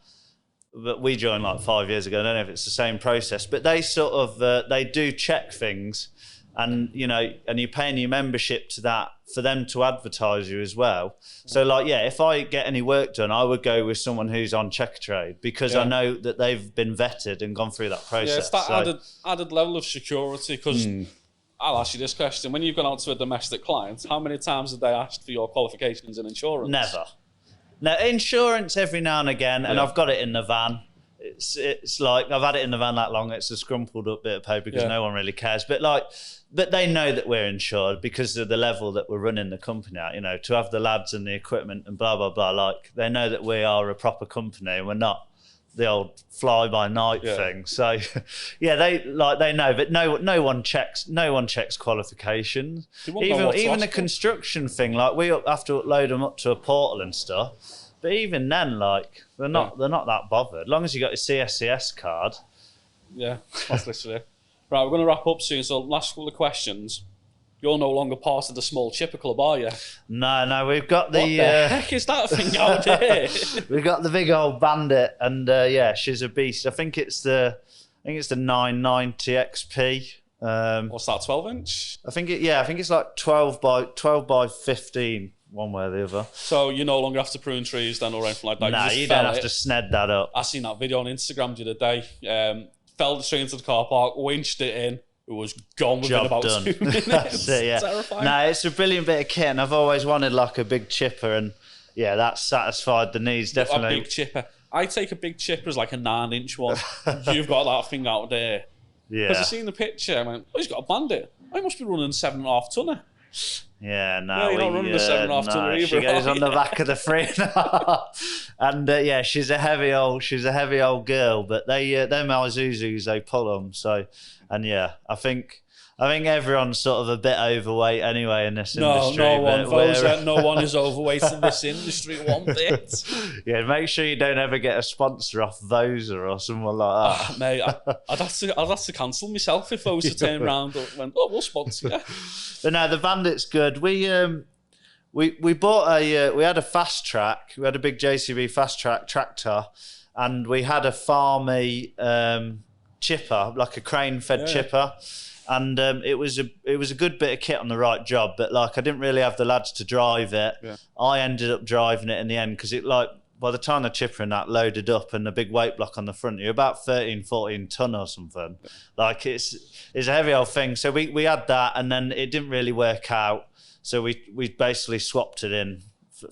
but we joined like 5 years ago. I don't know if it's the same process, but they sort of they do check things, and you know, and you're paying your membership to that for them to advertise you as well. So like, if I get any work done, I would go with someone who's on Checker Trade, because I know that they've been vetted and gone through that process. Yeah, it's that added level of security, because I'll ask you this question. When you've gone out to a domestic client, how many times have they asked for your qualifications in insurance? Never. No, insurance every now and again, and I've got it in the van. It's like, I've had it in the van that long, it's a scrumpled up bit of paper because no one really cares. But they know that we're insured because of the level that we're running the company at, you know, to have the lads and the equipment and blah, blah, blah. Like, they know that we are a proper company and we're not the old fly-by-night thing. So, they know, but no one checks qualifications. Even the construction thing, like we have to upload them up to a portal and stuff. But even then, like, they're not that bothered. As long as you got your CSCS card. Yeah, that's literally it. Right, we're going to wrap up soon. So last couple of questions. You're no longer part of the small chipper club, are you? No, we've got the... What the heck is that thing out there? We've got the big old Bandit, and yeah, she's a beast. I think it's the 990 XP. What's that, 12-inch? I think it's like 12 by 15, one way or the other. So you no longer have to prune trees then or anything like that? No, you don't have to sned that up. I seen that video on Instagram the other day. Fell the tree into the car park, winched it in. It was gone within about 2 minutes. That's it, yeah. Terrifying. No, it's a brilliant bit of kit, and I've always wanted like a big chipper, and yeah, that's satisfied the needs, definitely. A big chipper. I take a big chipper as like a 9-inch one. You've got that thing out there. Yeah. Because I seen the picture, I went, oh, he's got a Bandit. I must be running 7.5 tonner. Yeah, no, yeah, you're not running the 7.5 tonner either. She goes on the back of the 3.5, and yeah, she's a heavy old girl. But them Isuzus, they pull them. So, and yeah, I think everyone's sort of a bit overweight anyway in this industry. No one is overweight in this industry one bit. Yeah, make sure you don't ever get a sponsor off Vosa or someone like that. Mate, I'd have to cancel myself if Vosa turned around and went, oh, we'll sponsor you. But no, the Bandit's good. We bought we had a fast track. We had a big JCB fast track tractor, and we had a Farmy chipper, like a crane fed chipper. And it was a good bit of kit on the right job, but like I didn't really have the lads to drive it. Yeah. I ended up driving it in the end because it, like, by the time the chipper and that loaded up and the big weight block on the front, you're about 13, 14 ton or something. Yeah. Like it's a heavy old thing. So we had that, and then it didn't really work out. So we basically swapped it in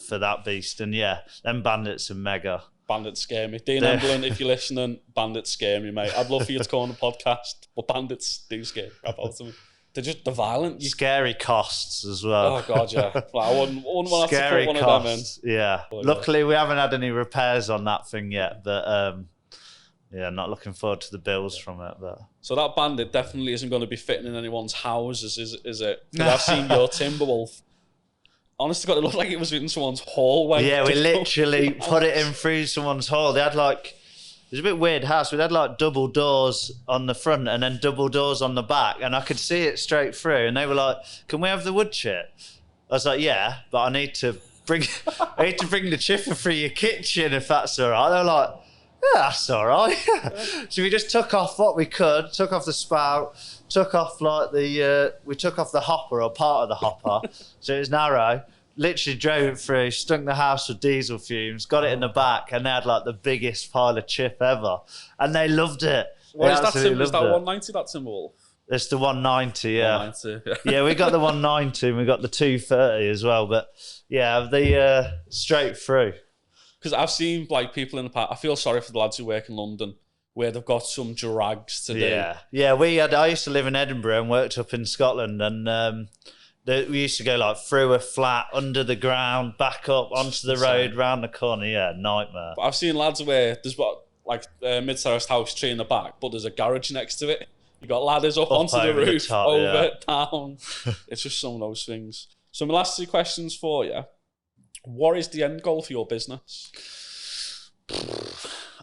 for that beast. And yeah, them Bandits are mega. Bandits scare me. Dean Emblin, if you're listening, bandits scare me, mate. I'd love for you to come on the podcast, but bandits do scare the crap out of me. They're violent. Scary costs as well. Oh, God, yeah. Like, I wouldn't want to put one costs. of them in. Yeah. But, luckily, we haven't had any repairs on that thing yet, but yeah, not looking forward to the bills from it. But so that Bandit definitely isn't going to be fitting in anyone's houses, is it? Because I've seen your Timberwolf. Honest to God, it looked like it was in someone's hallway. Yeah, we literally put it in through someone's hall. They had like, it was a bit weird house. We had like double doors on the front and then double doors on the back, and I could see it straight through. And they were like, "Can we have the wood chip?" I was like, "Yeah, but I need to bring the chipper through your kitchen if that's all right." They were like, "Yeah, that's all right." So we just took off what we could, took off the spout, took off like we took off the hopper or part of the hopper, so it was narrow. Literally drove it through, stunk the house with diesel fumes, got it in the back, and they had like the biggest pile of chip ever, and they loved it. What is that? Is that 190? That Timberwolf? It's the 190, yeah. 190. Yeah, we got the 190 and we got the 230 as well, but yeah, the straight through. Because I've seen like people in the past. I feel sorry for the lads who work in London, where they've got some drags to do. Yeah. I used to live in Edinburgh and worked up in Scotland, and we used to go like through a flat, under the ground, back up onto the road, round the corner. Yeah, nightmare. But I've seen lads where there's like mid-terraced house tree in the back, but there's a garage next to it. You got ladders up onto the roof, down. It's just some of those things. So my last 2 questions for you. What is the end goal for your business?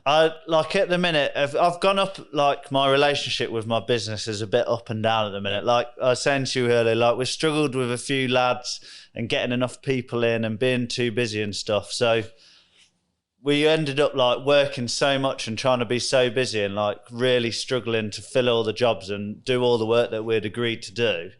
Like at the minute, I've gone up, like my relationship with my business is a bit up and down at the minute. Like I was saying to you earlier, like we've struggled with a few lads and getting enough people in and being too busy and stuff. So we ended up like working so much and trying to be so busy and like really struggling to fill all the jobs and do all the work that we'd agreed to do.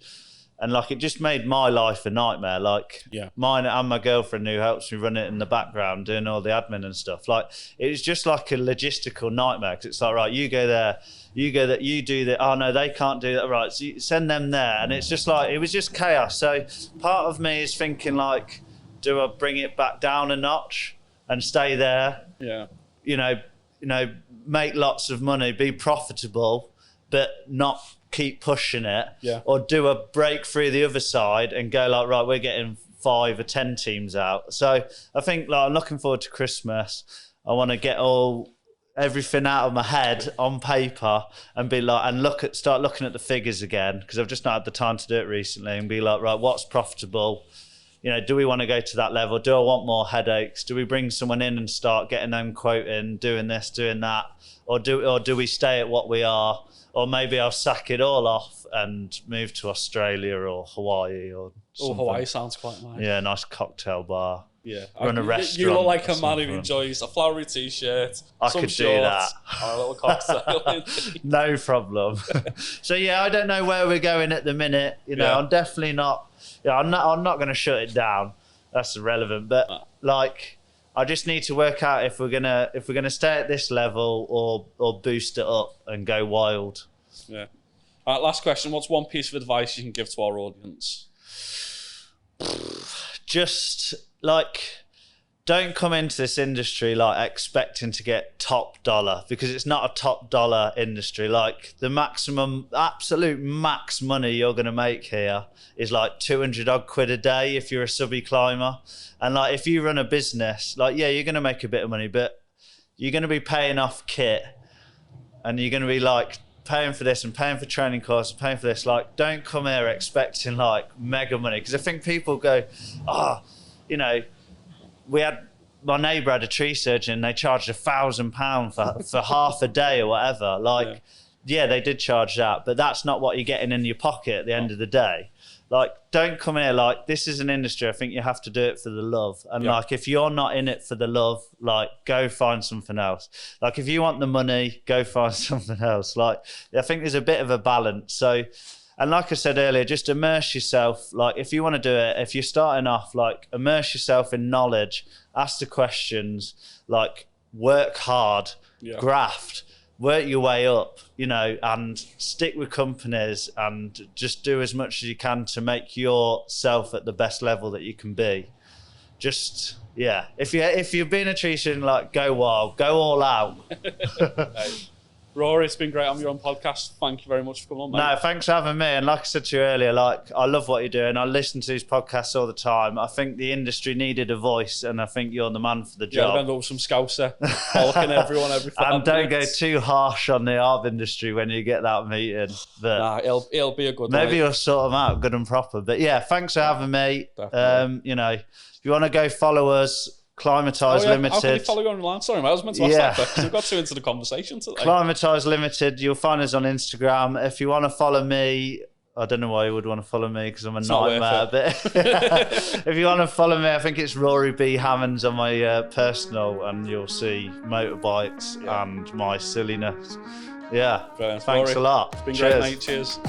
And like it just made my life a nightmare. Like mine and my girlfriend who helps me run it in the background, doing all the admin and stuff. Like it was just like a logistical nightmare because it's like, right, you go there, you do that. Oh no, they can't do that. Right, so you send them there, and it's just like it was just chaos. So part of me is thinking like, do I bring it back down a notch and stay there? Yeah. You know, make lots of money, be profitable, but not keep pushing it, or do a break through the other side and go like, right, we're getting 5 or 10 teams out. So I think like I'm looking forward to Christmas. I want to get everything out of my head on paper and be like, and start looking at the figures again, because I've just not had the time to do it recently, and be like, right, what's profitable? do we want to go to that level? Do I want more headaches? Do we bring someone in and start getting them quoting, doing this, doing that? Or do we stay at what we are? Or maybe I'll sack it all off and move to Australia or Hawaii or something. Hawaii sounds quite nice. Yeah, nice cocktail bar. Yeah. Run a restaurant. You look like a man who enjoys a flowery t-shirt, I some could shorts, do that. and a little cocktail. No problem. So yeah, I don't know where we're going at the minute. I'm definitely not. I'm not going to shut it down. That's irrelevant. But like, I just need to work out if we're gonna stay at this level or boost it up and go wild. Yeah. All right, last question. What's one piece of advice you can give to our audience? Just like, don't come into this industry like expecting to get top dollar, because it's not a top dollar industry. Like, the absolute max money you're going to make here is like 200 odd quid a day if you're a subby climber. And like, if you run a business, like, yeah, you're going to make a bit of money, but you're going to be paying off kit, and you're going to be like paying for this and paying for training courses, paying for this. Like, don't come here expecting like mega money, because I think people go, my neighbour had a tree surgeon, they charged £1,000 for half a day or whatever. Like, yeah, they did charge that, but that's not what you're getting in your pocket at the end of the day. Like, don't come here like, this is an industry, I think you have to do it for the love. And like, if you're not in it for the love, like, go find something else. Like, if you want the money, go find something else. Like, I think there's a bit of a balance. So, and like I said earlier, just immerse yourself. Like, if you want to do it, if you're starting off, like, immerse yourself in knowledge, ask the questions, like, work hard, graft, work your way up, and stick with companies and just do as much as you can to make yourself at the best level that you can be. Just, yeah. If you're being a tree surgeon, like, go wild, go all out. Rory, it's been great on your own podcast. Thank you very much for coming on, mate. No, thanks for having me. And like I said to you earlier, like, I love what you're doing. I listen to these podcasts all the time. I think the industry needed a voice, and I think you're the man for the job. Yeah, end up with some scouser, looking at everyone every 5 And don't minutes. go too harsh on the ARB industry when you get that meeting. But nah, it'll be a good maybe night. you'll sort them out good and proper. But yeah, thanks for having me. Definitely. If you want to go follow us, Climatize Limited. How can you follow you online? Sorry, mate, I was meant to ask that because we've got too into the conversation today. Climatize Limited. You'll find us on Instagram. If you want to follow me, I don't know why you would want to follow me because I'm a nightmare. But if you want to follow me, I think it's Rory B. Hammonds on my personal, and you'll see motorbikes and my silliness. Yeah. Brilliant. Thanks Rory, a lot. It's been Cheers. great, mate. Cheers.